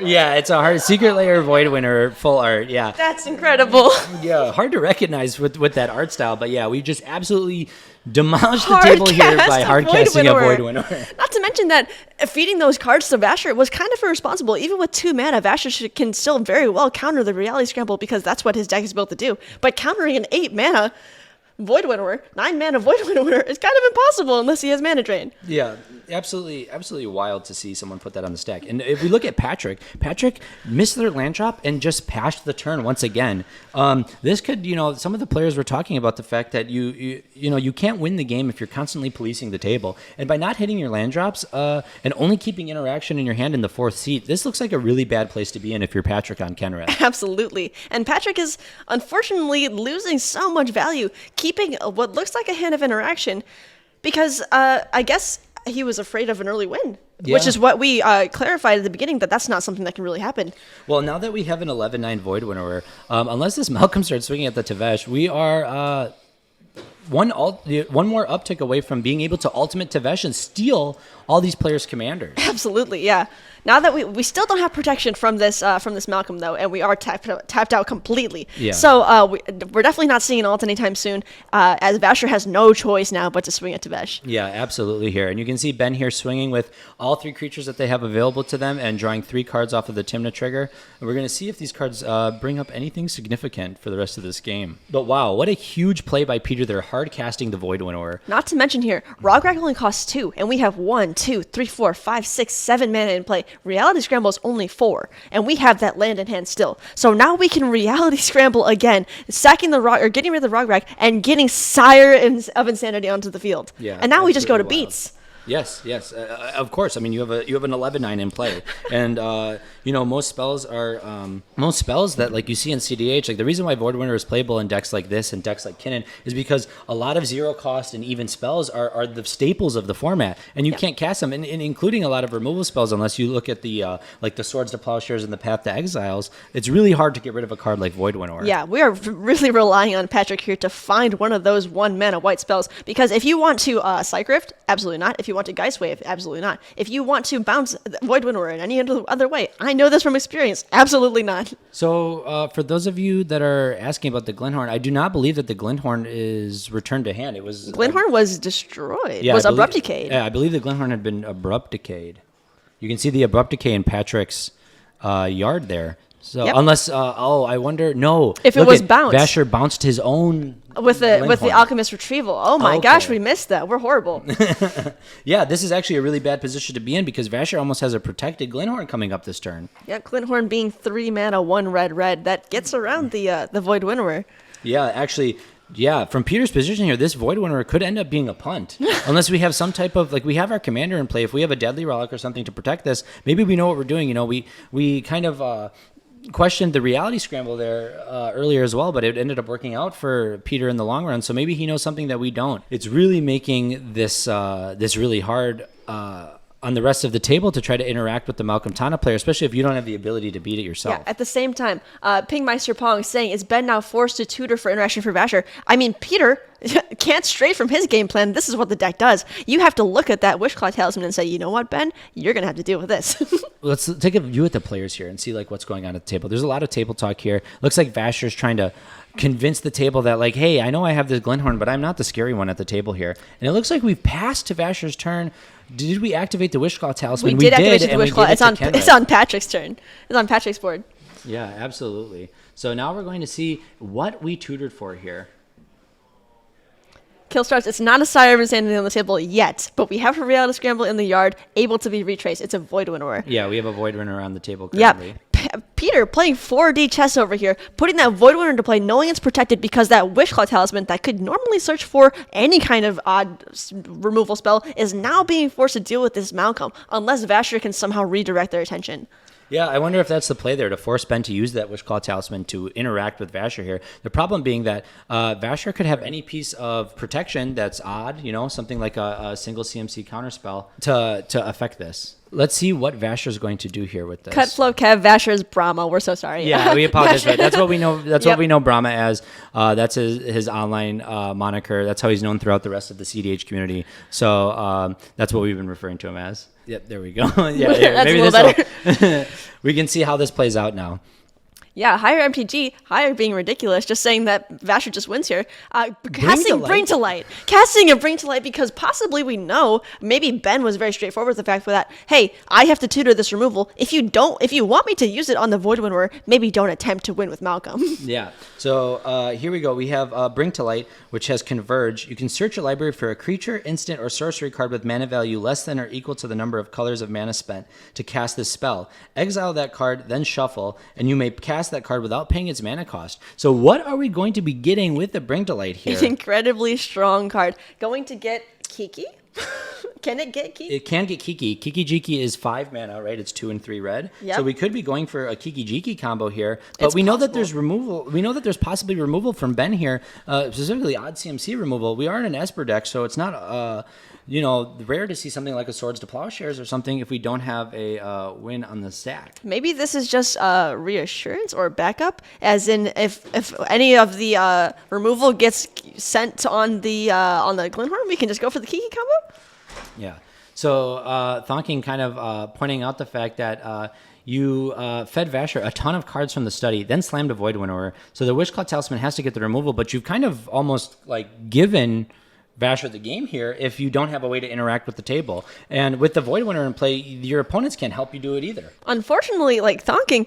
Yeah, it's a hard Secret Lair Void Winner full art. Yeah, That's incredible. yeah, hard to recognize with that art style, but yeah, we just absolutely demolished the table here by hard casting a Void Winner. Not to mention that feeding those cards to Vasher was kind of irresponsible. Even with 2 mana, Vasher can still very well counter the Reality Scramble because that's what his deck is built to do. But countering an 8 mana Void Winnower, 9 mana Void Winnower is kind of impossible unless he has mana drain. Yeah, absolutely wild to see someone put that on the stack. And if we look at Patrick missed their land drop and just passed the turn once again. This could, some of the players were talking about the fact that you can't win the game if you're constantly policing the table. And by not hitting your land drops and only keeping interaction in your hand in the 4th seat, this looks like a really bad place to be in if you're Patrick on Kenrith. Absolutely. And Patrick is unfortunately losing so much value, keeping what looks like a hand of interaction because I guess he was afraid of an early win, which is what we clarified at the beginning, that's not something that can really happen. Well, now that we have an 11-9 Void Winnower, unless this Malcolm starts swinging at the Tevesh, we are one more uptick away from being able to ultimate Tevesh and steal all these players' commanders. Absolutely, yeah. Now that we still don't have protection from this Malcolm though, and we are tapped out completely. Yeah. So we're definitely not seeing alt anytime soon. As Vasher has no choice now but to swing at Tevesh. Yeah, absolutely here, and you can see Ben here swinging with all 3 creatures that they have available to them and drawing 3 cards off of the Tymna trigger. And we're going to see if these cards bring up anything significant for the rest of this game. But wow, what a huge play by Peter there, hard casting the Void Winnower. Not to mention here, Rograg only costs 2, and we have 1, 2, 3, 4, 5, 6, 7 mana in play. Reality Scramble is only 4, and we have that land in hand still. So now we can Reality Scramble again, sacking getting rid of the Rograg and getting Sire of Insanity onto the field. Yeah, and now we just go to wild. beats. Yes, of course. I mean, you have an 11-9 in play, and most spells that like you see in cEDH. Like the reason why Void Winner is playable in decks like this and decks like Kinnan is because a lot of 0 cost and even spells are the staples of the format, and you can't cast them, and including a lot of removal spells unless you look at the like the Swords to Plowshares and the Path to Exiles. It's really hard to get rid of a card like Void Winnower. Yeah, we are really relying on Patrick here to find one of those 1 mana white spells because if you want to Psych Rift, absolutely not. If you want to Geist Wave, absolutely not. If you want to bounce Void Winnower in any other way, I know this from experience, absolutely not. So for those of you that are asking about the Glen-Horn, I do not believe that the Glen-Horn is returned to hand. It was Glen-Horn was destroyed. Yeah, was abrupt decayed. Yeah, I believe the Glen-Horn had been abrupt decayed. You can see the abrupt decay in Patrick's yard there. So unless I wonder if it was bounced. Vasher bounced his own with the Alchemist Retrieval. Oh my gosh, we missed that. We're horrible. Yeah, this is actually a really bad position to be in because Vasher almost has a protected Glen-Horn coming up this turn. Yeah, Glen-Horn being 3 mana, 1 red that gets around the Void Winnower. Yeah, actually. Yeah, from Peter's position here, this Void Winnower could end up being a punt. Unless we have some type of, we have our commander in play. If we have a Deadly Relic or something to protect this, maybe we know what we're doing. We kind of questioned the Reality Scramble there earlier as well, but it ended up working out for Peter in the long run. So maybe he knows something that we don't. It's really making this really hard on the rest of the table to try to interact with the Malcolm Tana player, especially if you don't have the ability to beat it yourself. Yeah, at the same time, Pingmeister Pong saying, is Ben now forced to tutor for interaction for Vasher? I mean, Peter can't stray from his game plan. This is what the deck does. You have to look at that Wishclaw Talisman and say, you know what, Ben? You're going to have to deal with this. Let's take a view at the players here and see what's going on at the table. There's a lot of table talk here. Looks like Vasher's trying to convince the table that hey, I know I have this Glen-Horn, but I'm not the scary one at the table here. And it looks like we've passed to Vasher's turn. Did we activate the Wishclaw Talisman? We did activate the Wishclaw. It's on Patrick's turn. It's on Patrick's board. Yeah, absolutely. So now we're going to see what we tutored for here. Kill starts. It's not a Sire of Insanity on the table yet, but we have a Reality Scramble in the yard, able to be retraced. It's a Void Winnower. Yeah, we have a Void Winnower on the table currently. Yeah. Peter playing 4D chess over here, putting that Void Winner into play, knowing it's protected because that Wishclaw Talisman that could normally search for any kind of odd removal spell is now being forced to deal with this Malcolm, unless Vasher can somehow redirect their attention. Yeah, I wonder if that's the play there, to force Ben to use that Wishclaw Talisman to interact with Vasher here. The problem being that Vasher could have any piece of protection that's odd, something like a single CMC counterspell to affect this. Let's see what Vasher's going to do here with this. Cut Flow Kev, Vasher's Brahma. We're so sorry. Yeah, we apologize. Right? That's what we know. That's what we know Brahma as. That's his online moniker. That's how he's known throughout the rest of the cEDH community. So that's what we've been referring to him as. Yep, there we go. Yeah, maybe a little better. We can see how this plays out now. Yeah, higher MTG, higher being ridiculous, just saying that Vasher just wins here. Casting Bring to Light. Casting a Bring to Light because possibly we know, maybe Ben was very straightforward with the fact that, hey, I have to tutor this removal. If you want me to use it on the Void Winner, maybe don't attempt to win with Malcolm. Yeah, so here we go. We have Bring to Light, which has Converge. You can search your library for a creature, instant, or sorcery card with mana value less than or equal to the number of colors of mana spent to cast this spell. Exile that card, then shuffle, and you may cast that card without paying its mana cost. So what are we going to be getting with the Bring to Light here? An incredibly strong card. Going to get Kiki? Can it get Kiki? It can get Kiki. Kiki Jiki is 5 mana, right? It's 2 and 3 red. Yep. So we could be going for a Kiki Jiki combo here. But we know that there's removal. We know that there's possibly removal from Ben here, specifically odd CMC removal. We are in an Esper deck, so it's not rare to see something like a Swords to Plowshares or something if we don't have a win on the stack. Maybe this is just reassurance or backup, as in if any of the removal gets sent on the Glen-Horn, we can just go for the Kiki combo. Yeah. So Thonking kind of pointing out the fact that you fed Vasher a ton of cards from the study, then slammed a Void Winnower. So the Wishclaw Talisman has to get the removal, but you've kind of almost given Vasher the game here if you don't have a way to interact with the table. And with the Void Winner in play, your opponents can't help you do it either. Unfortunately, Thonking,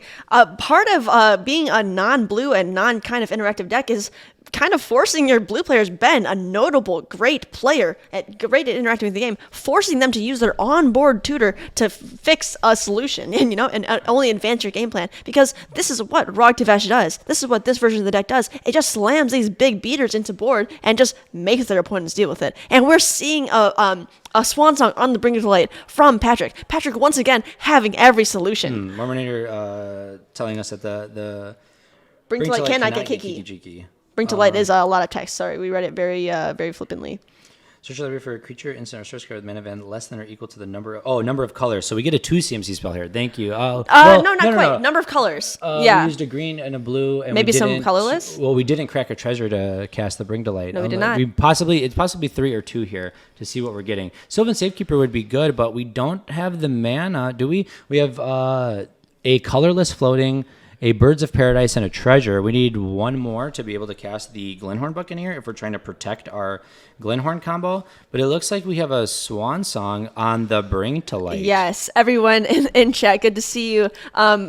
part of being a non-blue and non-kind of interactive deck is kind of forcing your blue players, Ben, a notable, great player, great at interacting with the game, forcing them to use their onboard tutor to fix a solution, and only advance your game plan. Because this is what Rog Tevesh does. This is what this version of the deck does. It just slams these big beaters into board and just makes their opponents deal with it. And we're seeing a swan song on the Bring to Light from Patrick. Patrick once again having every solution. Mormonator telling us that the Bring to Light cannot get Kiki. Bring to Light is a lot of text. Sorry, we read it very, very flippantly. Search library for a creature, instant, or source card with mana value less than or equal to the number of colors. So we get a 2 CMC spell here. Thank you. No, not quite. Number of colors. Yeah. We used a green and a blue, and maybe some colorless. Well, we didn't crack a treasure to cast the Bring to Light. No, we did not. It's possibly 3 or 2 here to see what we're getting. Sylvan Safekeeper would be good, but we don't have the mana, do we? We have a colorless floating, a Birds of Paradise, and a treasure. We need one more to be able to cast the Glen-Horn Buccaneer if we're trying to protect our Glen-Horn combo. But it looks like we have a Swan Song on the Bring to Light. Yes, everyone in chat, good to see you.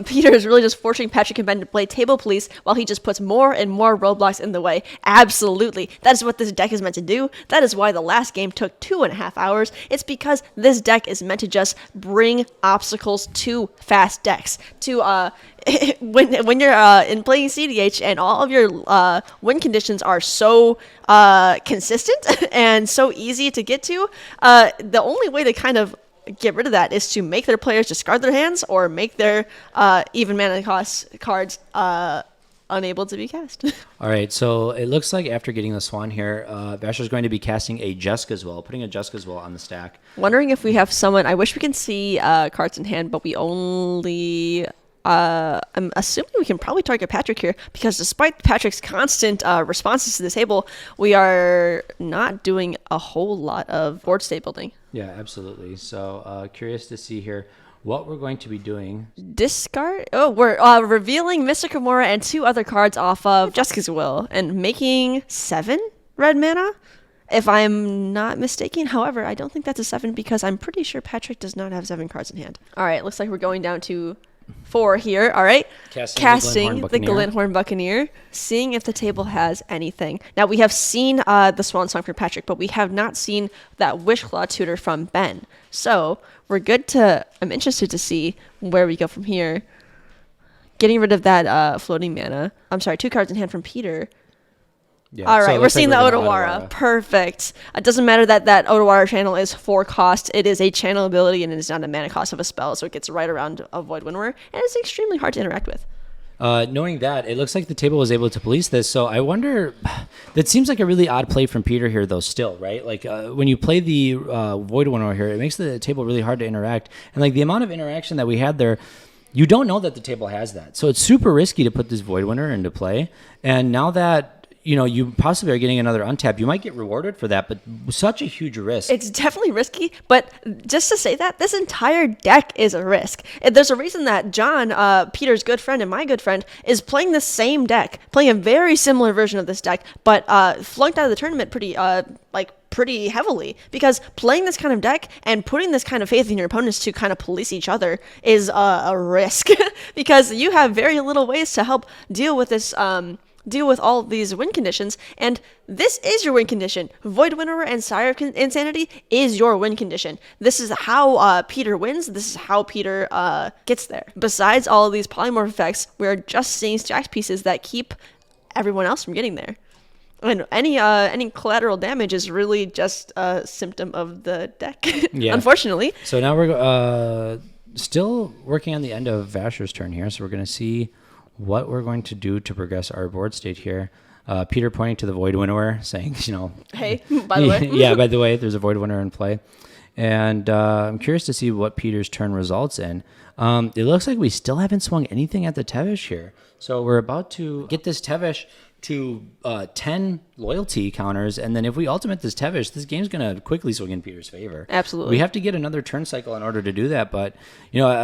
Peter is really just forcing Patrick and Ben to play Table Police while he just puts more and more roadblocks in the way. Absolutely. That is what this deck is meant to do. That is why the last game took 2.5 hours. It's because this deck is meant to just bring obstacles to fast decks. To when you're in playing cEDH and all of your win conditions are so consistent and so easy to get to, the only way to kind of get rid of that is to make their players discard their hands or make their even mana cost cards unable to be cast. All right, so it looks like after getting the Swan here, Vasher's going to be casting a Jessica's Will, putting a Jessica's Will on the stack. Wondering if we have someone. I wish we can see cards in hand, but we only. I'm assuming we can probably target Patrick here because despite Patrick's constant responses to this table, we are not doing a whole lot of board state building. Yeah, absolutely. So curious to see here what we're going to be doing. Discard? Oh, we're revealing Mystic Remora and 2 other cards off of Jessica's Will and making 7 red mana, if I'm not mistaken. However, I don't think that's a 7 because I'm pretty sure Patrick does not have 7 cards in hand. All right, looks like we're going down to 4 here. All right. Casting the Glen-Horn Buccaneer, seeing if the table has anything. Now, we have seen the Swan Song from Patrick, but we have not seen that Wishclaw tutor from Ben. So we're good to. I'm interested to see where we go from here. getting rid of that floating mana. I'm sorry, 2 cards in hand from Peter. Yeah, All so right, it we're looks seeing like the we're gonna Otawara. Perfect. It doesn't matter that Otawara channel is 4 cost. It is a channel ability, and it is not a mana cost of a spell, so it gets right around a Void Winnower, and it's extremely hard to interact with. Knowing that, it looks like the table was able to police this, so I wonder, that seems like a really odd play from Peter here, though, still, right? Like, when you play the Void Winnower here, it makes the table really hard to interact, and like the amount of interaction that we had there, you don't know that the table has that. So it's super risky to put this Void Winnower into play, and now that you possibly are getting another untap, you might get rewarded for that, but such a huge risk. It's definitely risky, but just to say that, this entire deck is a risk. There's a reason that John, Peter's good friend and my good friend, is playing the same deck, playing a very similar version of this deck, but flunked out of the tournament pretty heavily, because playing this kind of deck and putting this kind of faith in your opponents to kind of police each other is a risk, because you have very little ways to help deal with this deal with all of these win conditions, and this is your win condition. Void Winnower and Sire of Insanity is your win condition. This is how Peter wins. This is how Peter gets there. Besides all of these polymorph effects, we're just seeing stacked pieces that keep everyone else from getting there. And any collateral damage is really just a symptom of the deck, yeah. Unfortunately. So now we're still working on the end of Vasher's turn here, so we're going to see what we're going to do to progress our board state here. Peter pointing to the Void Winnower, saying, hey, by the way. Yeah, by the way, there's a Void Winnower in play. And I'm curious to see what Peter's turn results in. It looks like we still haven't swung anything at the Tevesh here. So we're about to get this Tevesh to 10 loyalty counters, and then if we ultimate this Tevesh, this game's going to quickly swing in Peter's favor. Absolutely. We have to get another turn cycle in order to do that, but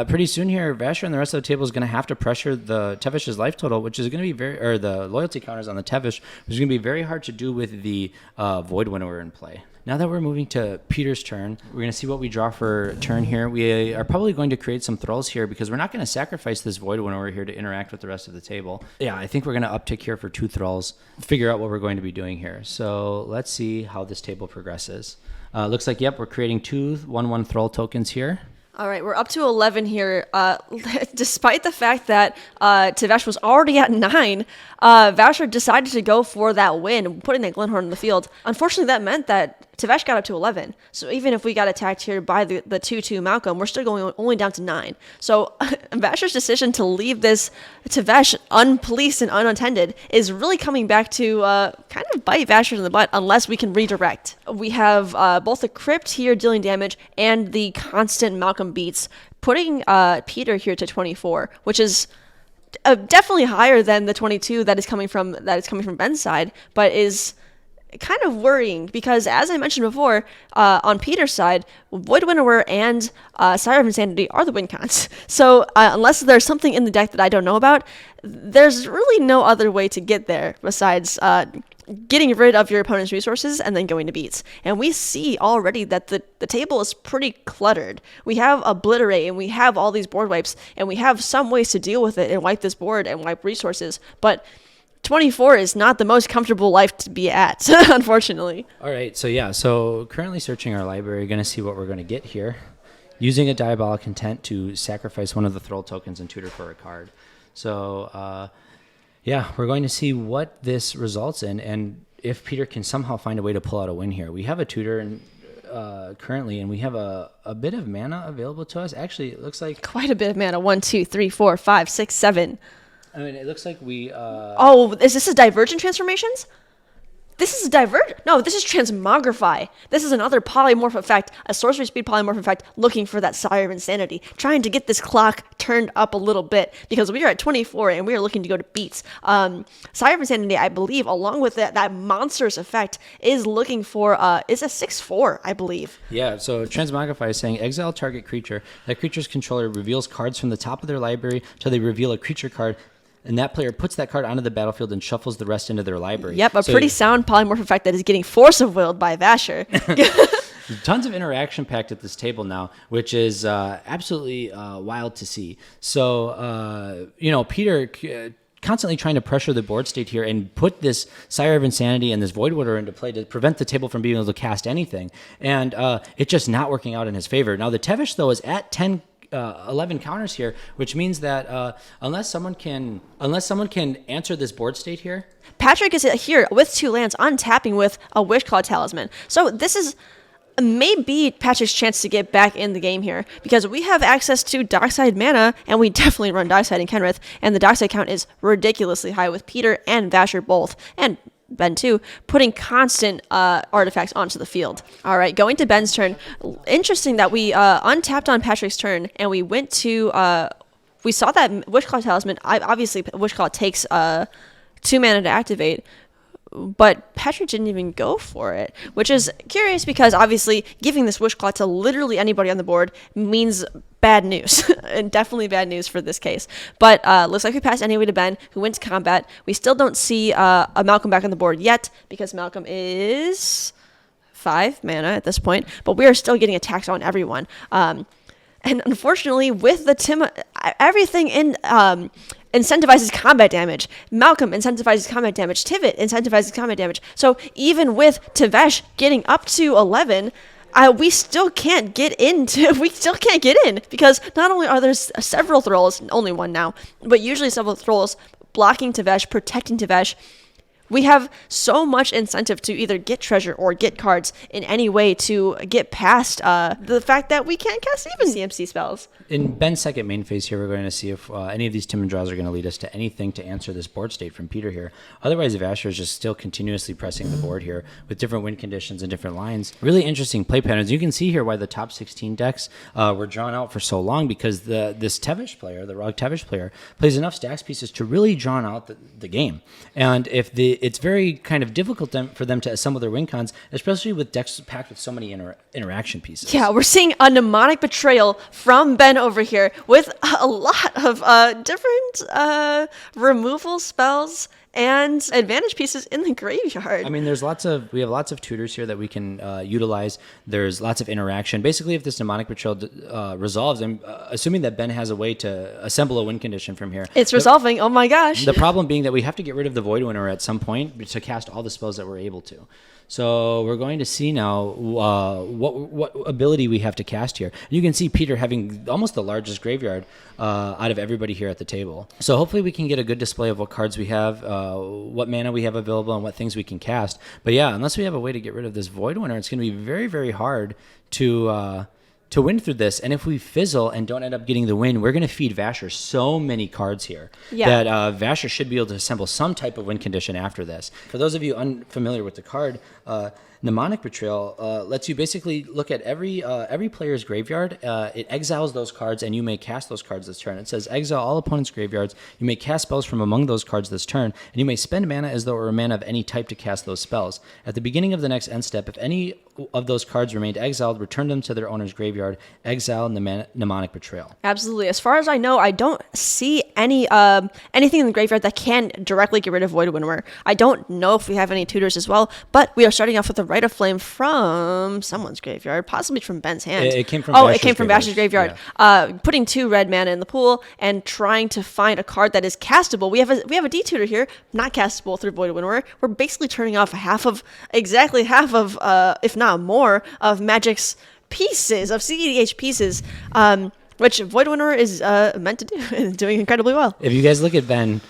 pretty soon here, Vasher and the rest of the table is going to have to pressure the Tevesh's life total, which is going to be or the loyalty counters on the Tevesh, which is going to be very hard to do with the Void Winnower in play. Now that we're moving to Peter's turn, we're going to see what we draw for turn here. We are probably going to create some thralls here because we're not going to sacrifice this Void Winnower here to interact with the rest of the table. Yeah, I think we're going to uptick here for 2 thralls, figure out what we're going to be doing here. So let's see how this table progresses. Looks like, yep, we're creating 2 1/1 thrall tokens here. All right, we're up to 11 here. Despite the fact that Tevesh was already at 9, Vasher decided to go for that win, putting that Glen-Horn in the field. Unfortunately, that meant that Tevesh got up to 11. So even if we got attacked here by the 2/2 Malcolm, we're still going only down to 9. So Vasher's decision to leave this Tevesh unpoliced and unattended is really coming back to kind of bite Vasher in the butt unless we can redirect. We have both the Crypt here dealing damage and the constant Malcolm beats, putting Peter here to 24, which is definitely higher than the 22 that is coming from Ben's side, but is kind of worrying because, as I mentioned before, on Peter's side, Void Winnower and Sire of Insanity are the win cons. So unless there's something in the deck that I don't know about, there's really no other way to get there besides getting rid of your opponent's resources and then going to beats. And we see already that the table is pretty cluttered. We have Obliterate and we have all these board wipes and we have some ways to deal with it and wipe this board and wipe resources, but 24 is not the most comfortable life to be at, unfortunately. All right, so currently searching our library, going to see what we're going to get here. Using a Diabolic Intent to sacrifice one of the Thrall tokens and tutor for a card. So, we're going to see what this results in, and if Peter can somehow find a way to pull out a win here. We have a tutor currently, and we have a bit of mana available to us. Actually, it looks like... Quite a bit of mana. 1, 2, 3, 4, 5, 6, 7. I mean, it looks like we... is this a Divergent Transformations? This is No, this is Transmogrify. This is another polymorph effect, a sorcery speed polymorph effect, looking for that Sire of Insanity, trying to get this clock turned up a little bit, because we are at 24 and we are looking to go to beats. Sire of Insanity, I believe, along with that monstrous effect, is looking for, is a 6/4, I believe. Yeah, so Transmogrify is saying, exile target creature. That creature's controller reveals cards from the top of their library until they reveal a creature card, and that player puts that card onto the battlefield and shuffles the rest into their library. Yep, pretty sound polymorph effect that is getting Force of Willed by Vasher. Tons of interaction packed at this table now, which is absolutely wild to see. So, Peter constantly trying to pressure the board state here and put this Sire of Insanity and this Void Winnower into play to prevent the table from being able to cast anything. And it's just not working out in his favor. Now, the Tevesh, though, is at 10 11 counters here, which means that unless someone can answer this board state here. Patrick is here with 2 lands, untapping with a Wishclaw Talisman. So this is maybe Patrick's chance to get back in the game here, because we have access to Dockside mana, and we definitely run Dockside in Kenrith, and the Dockside count is ridiculously high with Peter and Vasher both, and Ben too, putting constant artifacts onto the field. All right, going to Ben's turn. Interesting that we untapped on Patrick's turn, and we went to, we saw that Wishclaw Talisman. Obviously, Wishclaw takes 2 mana to activate, but Patrick didn't even go for it, which is curious because obviously giving this Wishclaw to literally anybody on the board means bad news, and definitely bad news for this case. But looks like we passed anyway to Ben, who went to combat. We still don't see a Malcolm back on the board yet because Malcolm is 5 mana at this point, but we are still getting attacks on everyone. And unfortunately, with the Tymna, everything in incentivizes combat damage. Malcolm incentivizes combat damage. Tivit incentivizes combat damage. So even with Tevesh getting up to 11, we still can't get in because not only are there several thralls, only one now, but usually several thralls blocking Tevesh, protecting Tevesh. We have so much incentive to either get treasure or get cards in any way to get past the fact that we can't cast even CMC spells. In Ben's second main phase here, we're going to see if any of these Tymna draws are going to lead us to anything to answer this board state from Peter here. Otherwise, Vasher is just still continuously pressing the board here with different win conditions and different lines. Really interesting play patterns. You can see here why the top 16 decks were drawn out for so long, because this Tevesh player, the Rogue Tevesh player, plays enough stacks pieces to really draw out the game. And if it's very kind of difficult for them to assemble their win cons, especially with decks packed with so many interaction pieces. Yeah, we're seeing a mnemonic betrayal from Ben over here with a lot of different removal spells and advantage pieces in the graveyard. I mean, we have lots of tutors here that we can utilize. There's lots of interaction. Basically, if this mnemonic betrayal resolves, I'm assuming that Ben has a way to assemble a win condition from here. It's resolving. Oh my gosh. The problem being that we have to get rid of the Void Winnower at some point to cast all the spells that we're able to. So we're going to see now what ability we have to cast here. You can see Peter having almost the largest graveyard out of everybody here at the table. So hopefully we can get a good display of what cards we have, what mana we have available, and what things we can cast. But yeah, unless we have a way to get rid of this Void Winnower, it's going to be very, very hard to win through this. And if we fizzle and don't end up getting the win, we're going to feed Vasher so many cards here that Vasher should be able to assemble some type of win condition after this. For those of you unfamiliar with the card, Mnemonic Betrayal lets you basically look at every player's graveyard. It exiles those cards, and you may cast those cards this turn. It says exile all opponents' graveyards. You may cast spells from among those cards this turn, and you may spend mana as though it were mana of any type to cast those spells. At the beginning of the next end step, if any of those cards remained exiled, return them to their owner's graveyard. Exile Mnemonic Betrayal. Absolutely. As far as I know, I don't see anything in the graveyard that can directly get rid of Void Winnower. I don't know if we have any tutors as well, but we are starting off with a Rite of Flame from someone's graveyard, possibly from Ben's hand. It came from Vasher's graveyard. Yeah. Putting 2 red mana in the pool and trying to find a card that is castable. We have a D-tutor here, not castable through Void Winnower. We're basically turning off exactly half of, if not more, of Magic's pieces, of cEDH pieces, which Void Winnower is meant to do, and doing incredibly well. If you guys look at Ben,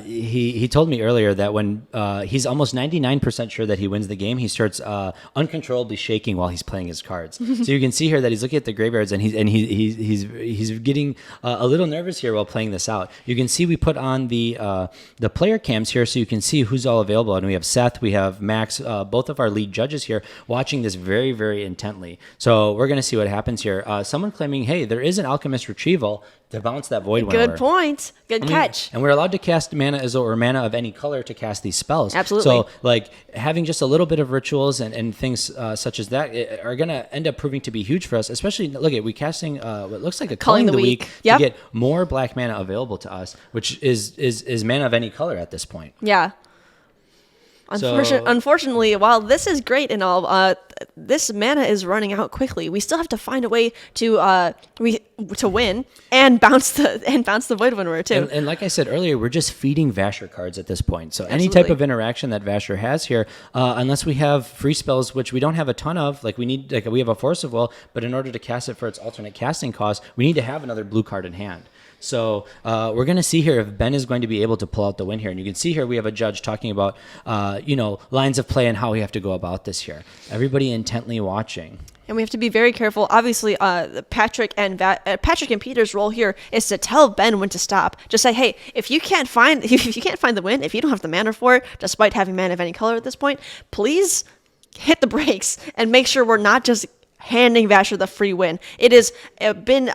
he told me earlier that when he's almost 99% sure that he wins the game, he starts uncontrollably shaking while he's playing his cards. So you can see here that he's looking at the graveyards, and he's getting a little nervous here while playing this out. You can see we put on the player cams here, so you can see who's all available. And we have Seth, we have Max, both of our lead judges here watching this very, very intently. So we're going to see what happens here. Someone claiming, hey, there is an Alchemist Retrieval to bounce that Void Winnower. Good point. Good catch. And we're allowed to cast mana as though, or mana of any color to cast these spells. Absolutely. So like having just a little bit of rituals and things such as that are going to end up proving to be huge for us, especially, look at, we casting what looks like a Culling the Week to get more black mana available to us, which is mana of any color at this point. Yeah. Unfortunately, while this is great and all, this mana is running out quickly. We still have to find a way to win and bounce the Void Winnower too. And like I said earlier, we're just feeding Vasher cards at this point. So any Absolutely. type of interaction that Vasher has here, unless we have free spells, which we don't have a ton of, we have a Force of Will, but in order to cast it for its alternate casting cost, we need to have another blue card in hand. So we're going to see here if Ben is going to be able to pull out the win here. And you can see here we have a judge talking about, lines of play and how we have to go about this here. Everybody intently watching. And we have to be very careful. Obviously, Patrick and Peter's role here is to tell Ben when to stop. Just say, hey, if you can't find the win, if you don't have the mana for it, despite having mana of any color at this point, please hit the brakes and make sure we're not just handing Vasher the free win. It has been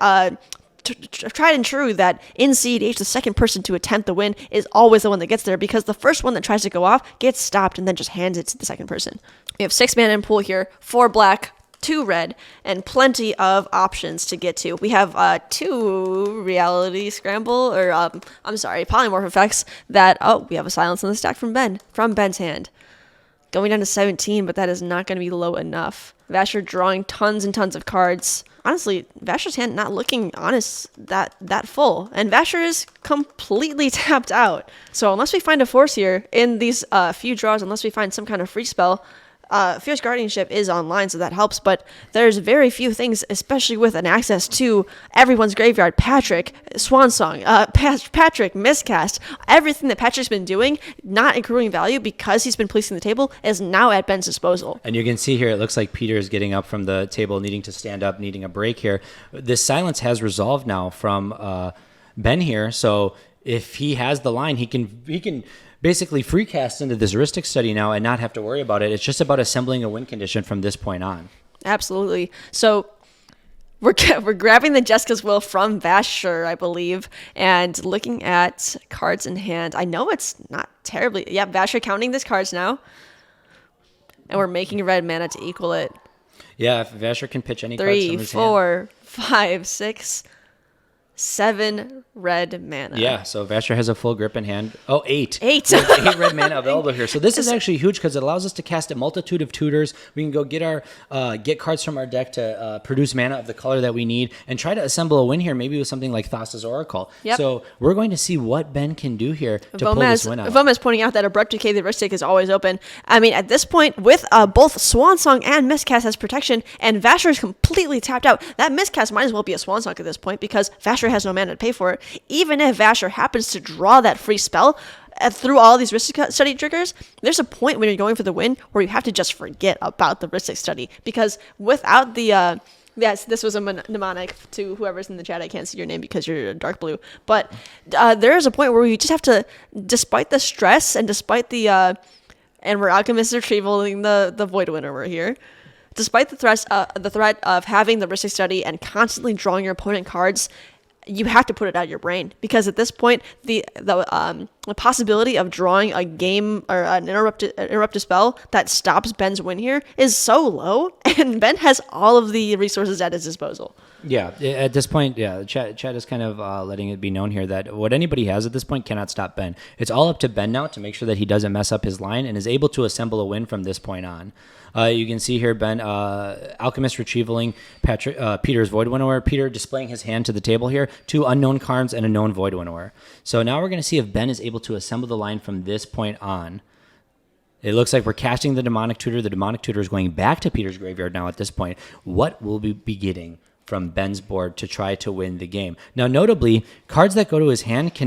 tried and true that in cEDH, the second person to attempt the win is always the one that gets there, because the first one that tries to go off gets stopped and then just hands it to the second person. We have 6 mana in pool here, 4 black, 2 red, and plenty of options to get to. We have 2 reality scramble, or polymorph effects that, we have a silence on the stack from Ben's hand. Going down to 17, but that is not going to be low enough. Vasher drawing tons and tons of cards. Honestly, Vasher's hand not looking that full. And Vasher is completely tapped out. So unless we find a force here in these few draws, unless we find some kind of free spell, Fierce Guardianship is online, so that helps, but there's very few things, especially with an access to everyone's graveyard. Patrick, Swan Song, Patrick, Miscast, everything that Patrick's been doing, not accruing value because he's been policing the table, is now at Ben's disposal. And you can see here, it looks like Peter is getting up from the table, needing to stand up, needing a break here. This silence has resolved now from Ben here, so if he has the line, he can basically free cast into this Rhystic study now and not have to worry about it. It's just about assembling a win condition from this point on. Absolutely. So we're grabbing the Jessica's Will from Vasher, I believe, and looking at cards in hand. I know it's not terribly... Yeah, Vasher counting these cards now. And we're making red mana to equal it. Yeah, if Vasher can pitch any cards from his 3, 4, 5, 6, 7 red mana. Yeah, so Vasher has a full grip in hand. Oh, 8. 8. 8 red mana available here. So this is actually huge because it allows us to cast a multitude of tutors. We can go get cards from our deck to produce mana of the color that we need and try to assemble a win here, maybe with something like Thassa's Oracle. Yep. So we're going to see what Ben can do here to pull this win out. Vomez pointing out that Abrupt Decay, the Rhystic, is always open. I mean, at this point, with both Swan Song and Miscast as protection, and Vasher is completely tapped out, that Miscast might as well be a Swan Song at this point because Vasher has no mana to pay for it. Even if Vasher happens to draw that free spell through all these Rhystic study triggers, there's a point when you're going for the win where you have to just forget about the Rhystic study, because without the yes, this was a mnemonic to whoever's in the chat. I can't see your name because you're dark blue, but there is a point where we just have to, despite the stress and despite the and we're Alchemist retrievaling the Void Winnower here. Despite the threat of having the Rhystic study and constantly drawing your opponent cards, you have to put it out of your brain, because at this point, the possibility of drawing a game or an interrupted spell that stops Ben's win here is so low, and Ben has all of the resources at his disposal. Yeah, at this point, yeah, chat is kind of letting it be known here that what anybody has at this point cannot stop Ben. It's all up to Ben now to make sure that he doesn't mess up his line and is able to assemble a win from this point on. You can see here Ben, Alchemist retrievaling Peter's Void Winnower. Peter displaying his hand to the table here, 2 unknown cards and a known Void Winnower. So now we're going to see if Ben is able to assemble the line from this point on. It looks like we're casting the Demonic Tutor. The Demonic Tutor is going back to Peter's graveyard now at this point. What will we be getting from Ben's board to try to win the game? Now, notably, cards that go to his hand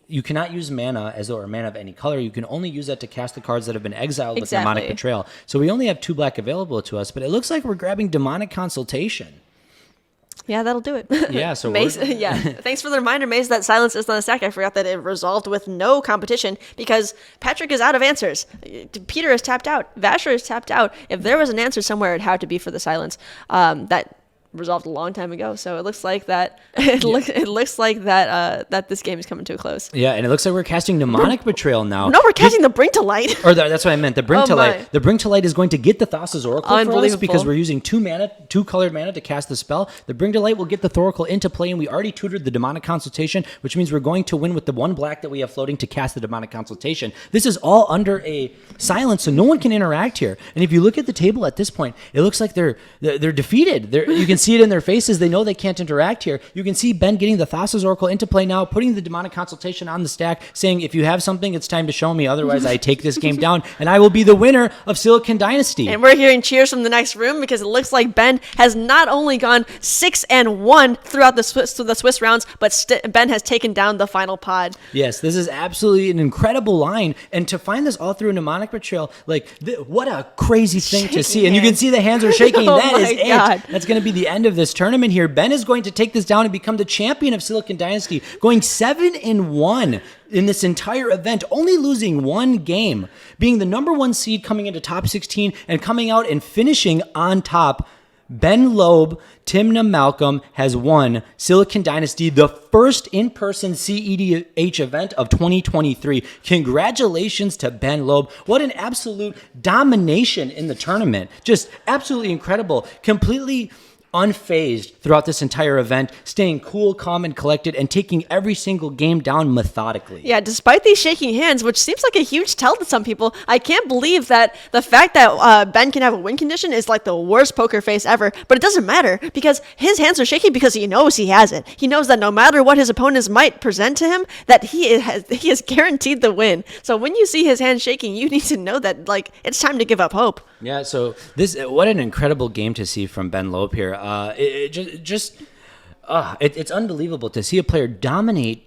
you cannot use mana as though or mana of any color. You can only use that to cast the cards that have been exiled with Demonic Betrayal. So we only have 2 black available to us, but it looks like we're grabbing Demonic Consultation. Yeah, that'll do it. Yeah, so Maze, yeah. Thanks for the reminder, Maze, that silence is on the stack. I forgot that it resolved with no competition because Patrick is out of answers. Peter is tapped out. Vasher is tapped out. If there was an answer somewhere, it had to be for the silence. That resolved a long time ago. So it looks like that. It looks like that that this game is coming to a close. Yeah, and it looks like we're casting Mnemonic Betrayal now. No, we're casting the Bring to Light. Or that's what I meant. The Bring to Light. my. The Bring to Light is going to get the Thassa's Oracle for us Unbelievable. because we're using two colored mana to cast the spell. The Bring to Light will get the Thoracle into play, and we already tutored the Demonic Consultation, which means we're going to win with the one black that we have floating to cast the Demonic Consultation. This is all under a silence, so no one can interact here. And if you look at the table at this point, it looks like they're defeated. You can see it in their faces. They know they can't interact here. You can see Ben getting the Thassa's Oracle into play now, putting the Demonic Consultation on the stack, saying, if you have something, it's time to show me. Otherwise, I take this game down, and I will be the winner of Silicon Dynasty. And we're hearing cheers from the next room because it looks like Ben has not only gone 6-1 throughout the Swiss rounds, but Ben has taken down the final pod. Yes, this is absolutely an incredible line, and to find this all through Mnemonic Betrayal, what a crazy thing to see. And you can see the hands are shaking. Oh That is my God. it. That's going to be the end of this tournament here. Ben is going to take this down and become the champion of Silicon Dynasty, going 7-1 in this entire event, only losing one game, being the number 1 seed coming into top 16 and coming out and finishing on top. Ben Loeb, Tymna Malcolm has won Silicon Dynasty, the first in-person cEDH event of 2023. Congratulations to Ben Loeb. What an absolute domination in the tournament. Just absolutely incredible. Completely unfazed throughout this entire event, staying cool, calm, and collected, and taking every single game down methodically. Yeah, despite these shaking hands, which seems like a huge tell to some people, I can't believe that the fact that Ben can have a win condition is like the worst poker face ever. But it doesn't matter because his hands are shaking because he knows he has it. He knows that no matter what his opponents might present to him, that he is guaranteed the win. So when you see his hands shaking, you need to know that it's time to give up hope. Yeah, so what an incredible game to see from Ben Loeb here. It's unbelievable to see a player dominate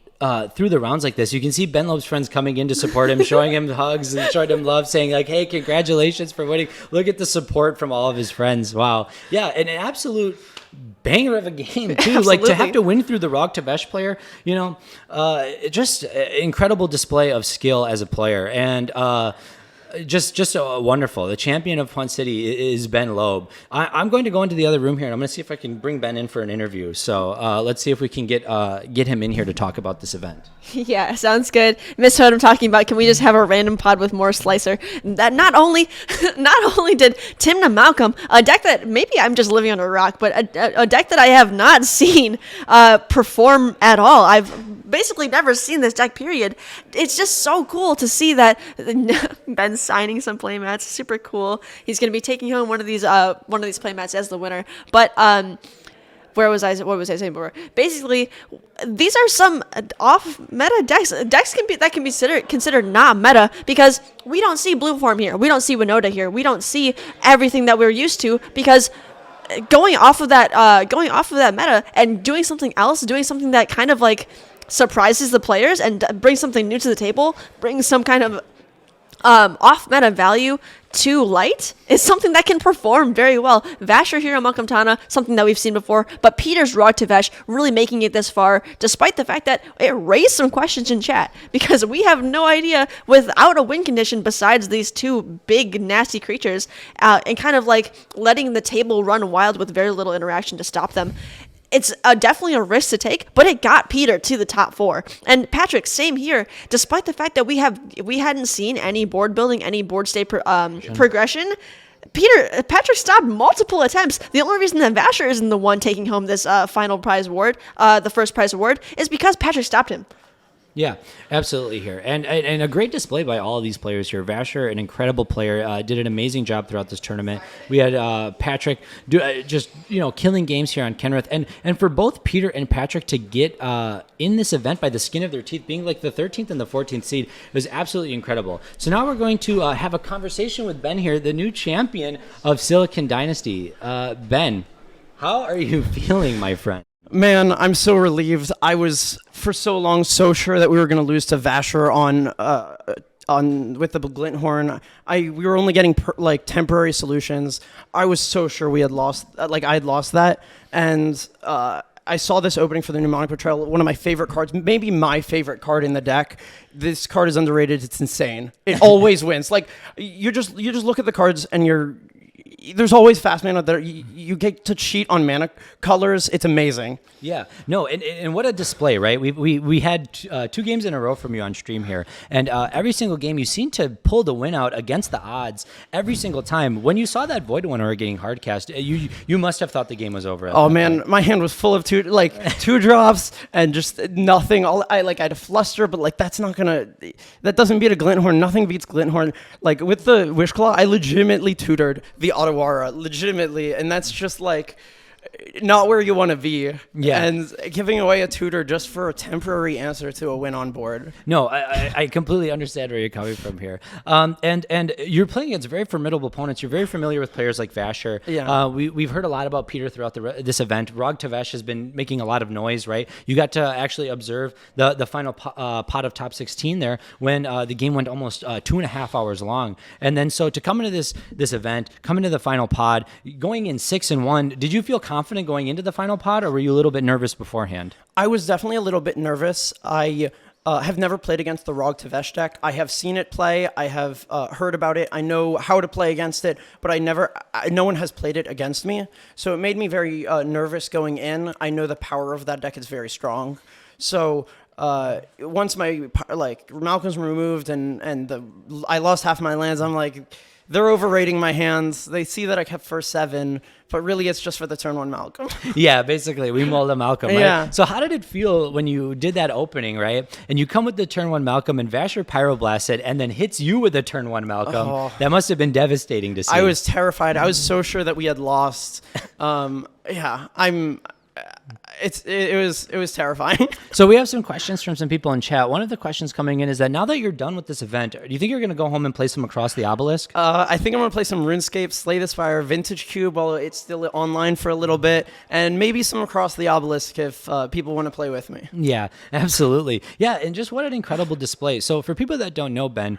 through the rounds like this. You can see Ben Loeb's friends coming in to support him, showing him hugs and showing him love, saying hey, congratulations for winning. Look at the support from all of his friends. Wow. Yeah, and an absolute banger of a game too. To have to win through the Rog Tevesh player, just incredible display of skill as a player. And just wonderful. The champion of Fun City is Ben Loeb. I'm going to go into the other room here, and I'm going to see if I can bring Ben in for an interview. So let's see if we can get him in here to talk about this event. Yeah, sounds good. Missed what I'm talking about. Can we just have a random pod with more Slicer? That not only did Tymna Malcolm, a deck that maybe I'm just living on a rock, but a deck that I have not seen perform at all. I've basically never seen this deck, period. It's just so cool to see that Ben's signing some playmats. Super cool. He's going to be taking home one of these playmats as the winner. But what was I saying before? Basically, these are some off-meta decks. Decks can be considered not meta because we don't see Blue Form here. We don't see Winnower here. We don't see everything that we're used to because going off of that meta and doing something else, doing something that kind of surprises the players and brings something new to the table, brings some kind of off-meta value to light is something that can perform very well. Vasher here on Malcolm Tana, something that we've seen before, but Peter's Rog Tevesh really making it this far, despite the fact that it raised some questions in chat, because we have no idea without a win condition besides these two big, nasty creatures, and kind of letting the table run wild with very little interaction to stop them. It's definitely a risk to take, but it got Peter to the top 4. And Patrick, same here. Despite the fact that we hadn't seen any board building, any board state progression, Patrick stopped multiple attempts. The only reason that Vasher isn't the one taking home this final prize award, the first prize award, is because Patrick stopped him. Yeah, absolutely here. And a great display by all of these players here. Vasher, an incredible player, did an amazing job throughout this tournament. We had Patrick just killing games here on Kenrith. And for both Peter and Patrick to get in this event by the skin of their teeth, being the 13th and the 14th seed, it was absolutely incredible. So now we're going to have a conversation with Ben here, the new champion of Silicon Dynasty. Ben, how are you feeling, my friend? Man, I'm so relieved. I was for so long so sure that we were going to lose to Vasher on with the Glen-Horn. We were only getting temporary solutions. I was so sure we had lost. I had lost that, and I saw this opening for the Mnemonic Betrayal. One of my favorite cards, maybe my favorite card in the deck. This card is underrated. It's insane. It always wins. You just look at the cards and there's always fast mana there. You get to cheat on mana colors. It's amazing. Yeah, no, and what a display, right? We had 2 games in a row from you on stream here, and every single game you seem to pull the win out against the odds every single time. When you saw that Void Winnower getting hardcast, you must have thought the game was over. Oh man, my hand was full of two drops and just nothing. I had a fluster, but like that doesn't beat a Glen-Horn. Nothing beats Glen-Horn. Like with the Wish Claw, I legitimately tutored the Otawara, legitimately, and that's just like not where you want to be. Yeah. And giving away a tutor just for a temporary answer to a win on board. No, I completely understand where you're coming from here. And you're playing against very formidable opponents. You're very familiar with players like Vasher. Yeah. We've heard a lot about Peter throughout this event. Rog Tevesh has been making a lot of noise, right? You got to actually observe the final pot of top 16 there when the game went almost 2.5 hours long. And then so to come into this event, come into the final pod, going in 6-1, did you feel confident going into the final pod, or were you a little bit nervous beforehand? I was definitely a little bit nervous. I have never played against the Rog Tevesh deck. I have seen it play. I have heard about it. I know how to play against it, but no one has played it against me. So it made me very nervous going in. I know the power of that deck is very strong. So once my Malcolm's removed and I lost half my lands, I'm like, they're overrating my hands. They see that I kept first 7, but really it's just for the turn 1 Malcolm. Yeah, basically, we mulled a Malcolm, right? Yeah. So how did it feel when you did that opening, right? And you come with the turn 1 Malcolm and Vasher Pyroblasted and then hits you with the turn 1 Malcolm. Oh. That must have been devastating to see. I was terrified. I was so sure that we had lost. It was terrifying. So we have some questions from some people in chat. One of the questions coming in is that now that you're done with this event, do you think you're going to go home and play some Across the Obelisk? I think I'm going to play some RuneScape, Slay This Fire, Vintage Cube while it's still online for a little bit, and maybe some Across the Obelisk if people want to play with me. Yeah, absolutely. Yeah, and just what an incredible display. So for people that don't know, Ben,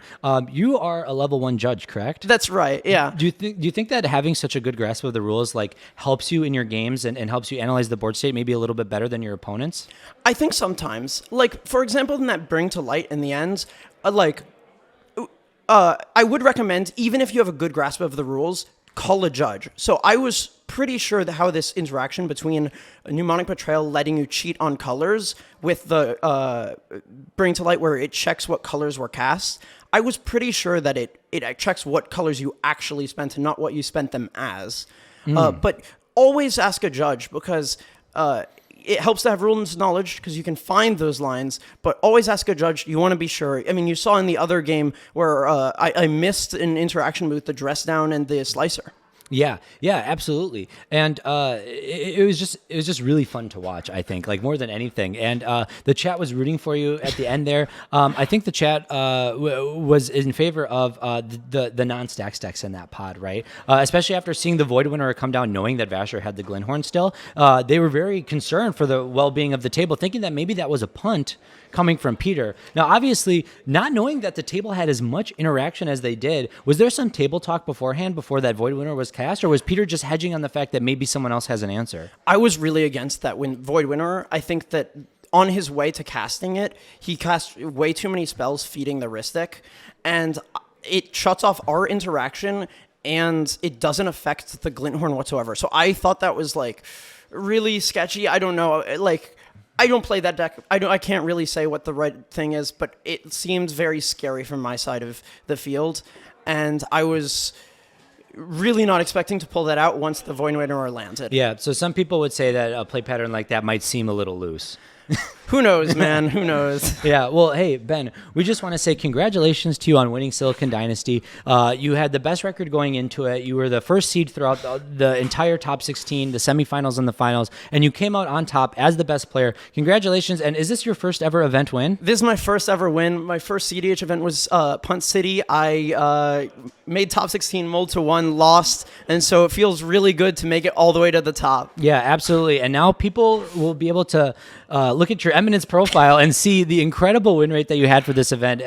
you are a level 1 judge, correct? That's right, yeah. Do you think that having such a good grasp of the rules helps you in your games and helps you analyze the board state maybe a little bit better than your opponents? I think sometimes. Like, for example, in that Bring to Light in the end, I would recommend, even if you have a good grasp of the rules, call a judge. So I was pretty sure that how this interaction between a Mnemonic Betrayal letting you cheat on colors with the Bring to Light where it checks what colors were cast, I was pretty sure that it checks what colors you actually spent and not what you spent them as. But always ask a judge because it helps to have rules knowledge because you can find those lines, but always ask a judge. You want to be sure. I mean, you saw in the other game where I missed an interaction with the dress down and the slicer. Yeah, absolutely. And it was just really fun to watch, I think, like more than anything. And the chat was rooting for you at the end there. I think the chat was in favor of the non-stack stacks in that pod, right? Especially after seeing the Void Winnower come down, knowing that Vasher had the Glen-Horn still. They were very concerned for the well-being of the table, thinking that maybe that was a punt coming from Peter. Now, obviously, not knowing that the table had as much interaction as they did, was there some table talk beforehand before that Void Winnower was cast, or was Peter just hedging on the fact that maybe someone else has an answer? I was really against that Void Winnower. I think that on his way to casting it, he cast way too many spells feeding the Rhystic, and it shuts off our interaction, and it doesn't affect the Glen-Horn whatsoever. So I thought that was like really sketchy. I don't know, like, I don't play that deck. I can't really say what the right thing is, but it seems very scary from my side of the field, and I was really not expecting to pull that out once the Void Winnower landed. Yeah, so some people would say that a play pattern like that might seem a little loose. Who knows, man? Who knows? Yeah, well, hey, Ben, we just want to say congratulations to you on winning Silicon Dynasty. You had the best record going into it. You were the first seed throughout the entire top 16, the semifinals and the finals, and you came out on top as the best player. Congratulations, and is this your first ever event win? This is my first ever win. My first cEDH event was Punt City. I made top 16, mulled to 1, lost, and so it feels really good to make it all the way to the top. Yeah, absolutely, and now people will be able to look at your Eminence profile and see the incredible win rate that you had for this event.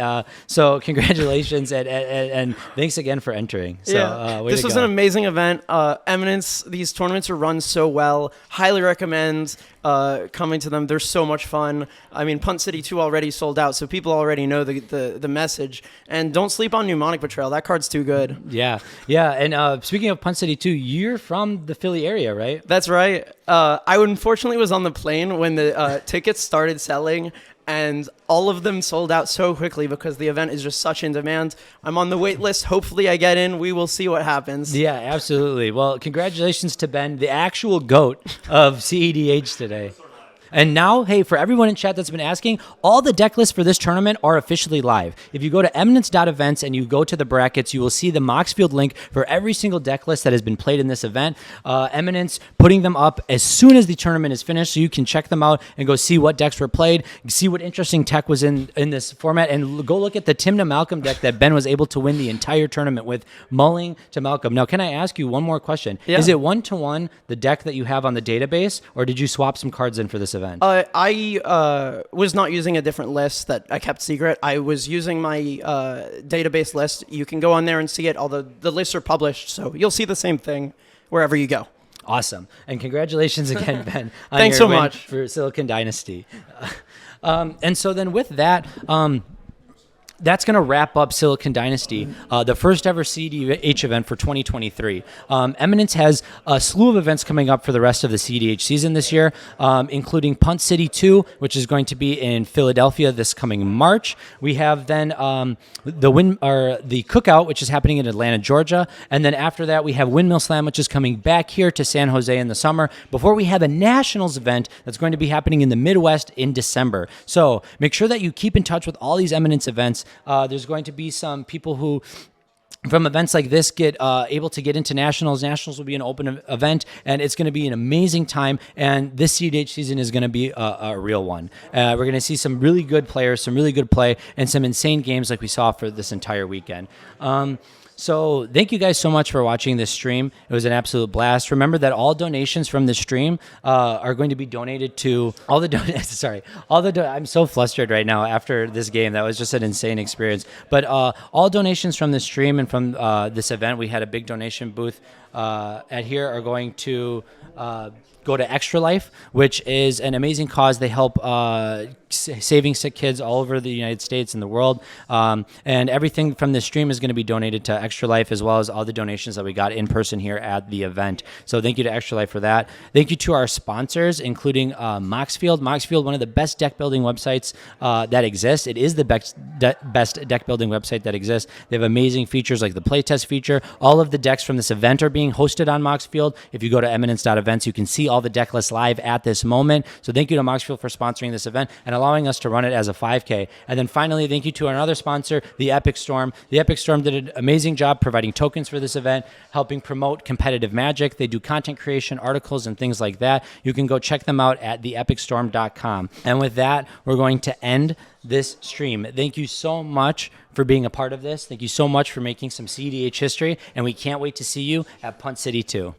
So congratulations and thanks again for entering. So, this was an amazing event. Eminence, these tournaments are run so well. Highly recommend coming to them. They're so much fun. I mean, Punt City 2 already sold out, so people already know the message. And don't sleep on Mnemonic Betrayal. That card's too good. Yeah. And speaking of Punt City 2, you're from the Philly area, right? That's right. I unfortunately was on the plane when the tickets started selling, and all of them sold out so quickly because the event is just such in demand. I'm on the wait list. Hopefully I get in. We will see what happens. Yeah, absolutely. Well, congratulations to Ben, the actual GOAT of cEDH today. And now, hey, for everyone in chat that's been asking, all the deck lists for this tournament are officially live. If you go to eminence.events and you go to the brackets, you will see the Moxfield link for every single deck list that has been played in this event. Eminence putting them up as soon as the tournament is finished, so you can check them out and go see what decks were played, see what interesting tech was in this format, and go look at the Tymna Malcolm deck that Ben was able to win the entire tournament with, mulling to Malcolm. Now, can I ask you one more question? Yeah. Is it 1-to-1 the deck that you have on the database, or did you swap some cards in for this event? I was not using a different list that I kept secret. I was using my database list. You can go on there and see it. Although the lists are published, so you'll see the same thing wherever you go. Awesome. And congratulations again, Ben. On Thanks your so win much. for Silicon Dynasty. And so then with that, that's going to wrap up Silicon Dynasty, the first ever cEDH event for 2023. Eminence has a slew of events coming up for the rest of the cEDH season this year, including Punt City 2, which is going to be in Philadelphia this coming March. We have then the Cookout, which is happening in Atlanta, Georgia. And then after that, we have Windmill Slam, which is coming back here to San Jose in the summer, before we have a Nationals event that's going to be happening in the Midwest in December. So make sure that you keep in touch with all these Eminence events. There's going to be some people who, from events like this, get able to get into Nationals. Nationals will be an open event, and it's going to be an amazing time. And this cEDH season is going to be a real one. We're going to see some really good players, some really good play, and some insane games like we saw for this entire weekend. So thank you guys so much for watching this stream. It was an absolute blast. Remember that all donations from this stream are going to be donated to I'm so flustered right now after this game. That was just an insane experience. But all donations from this stream and from this event, we had a big donation booth at here, are going to go to Extra Life, which is an amazing cause. They help saving sick kids all over the United States and the world. And everything from this stream is going to be donated to Extra Life, as well as all the donations that we got in person here at the event. So thank you to Extra Life for that. Thank you to our sponsors, including Moxfield. Moxfield, one of the best deck building websites that exists. It is the best deck building website that exists. They have amazing features like the playtest feature. All of the decks from this event are being hosted on Moxfield. If you go to eminence.events, you can see all the deck lists live at this moment. So thank you to Moxfield for sponsoring this event and allowing us to run it as a 5K. And then finally, thank you to another sponsor, the Epic Storm. The Epic Storm did an amazing job providing tokens for this event, helping promote competitive Magic. They do content creation, articles, and things like that. You can go check them out at theepicstorm.com. And with that, we're going to end this stream. Thank you so much for being a part of this. Thank you so much for making some cEDH history, and we can't wait to see you at Punt City 2.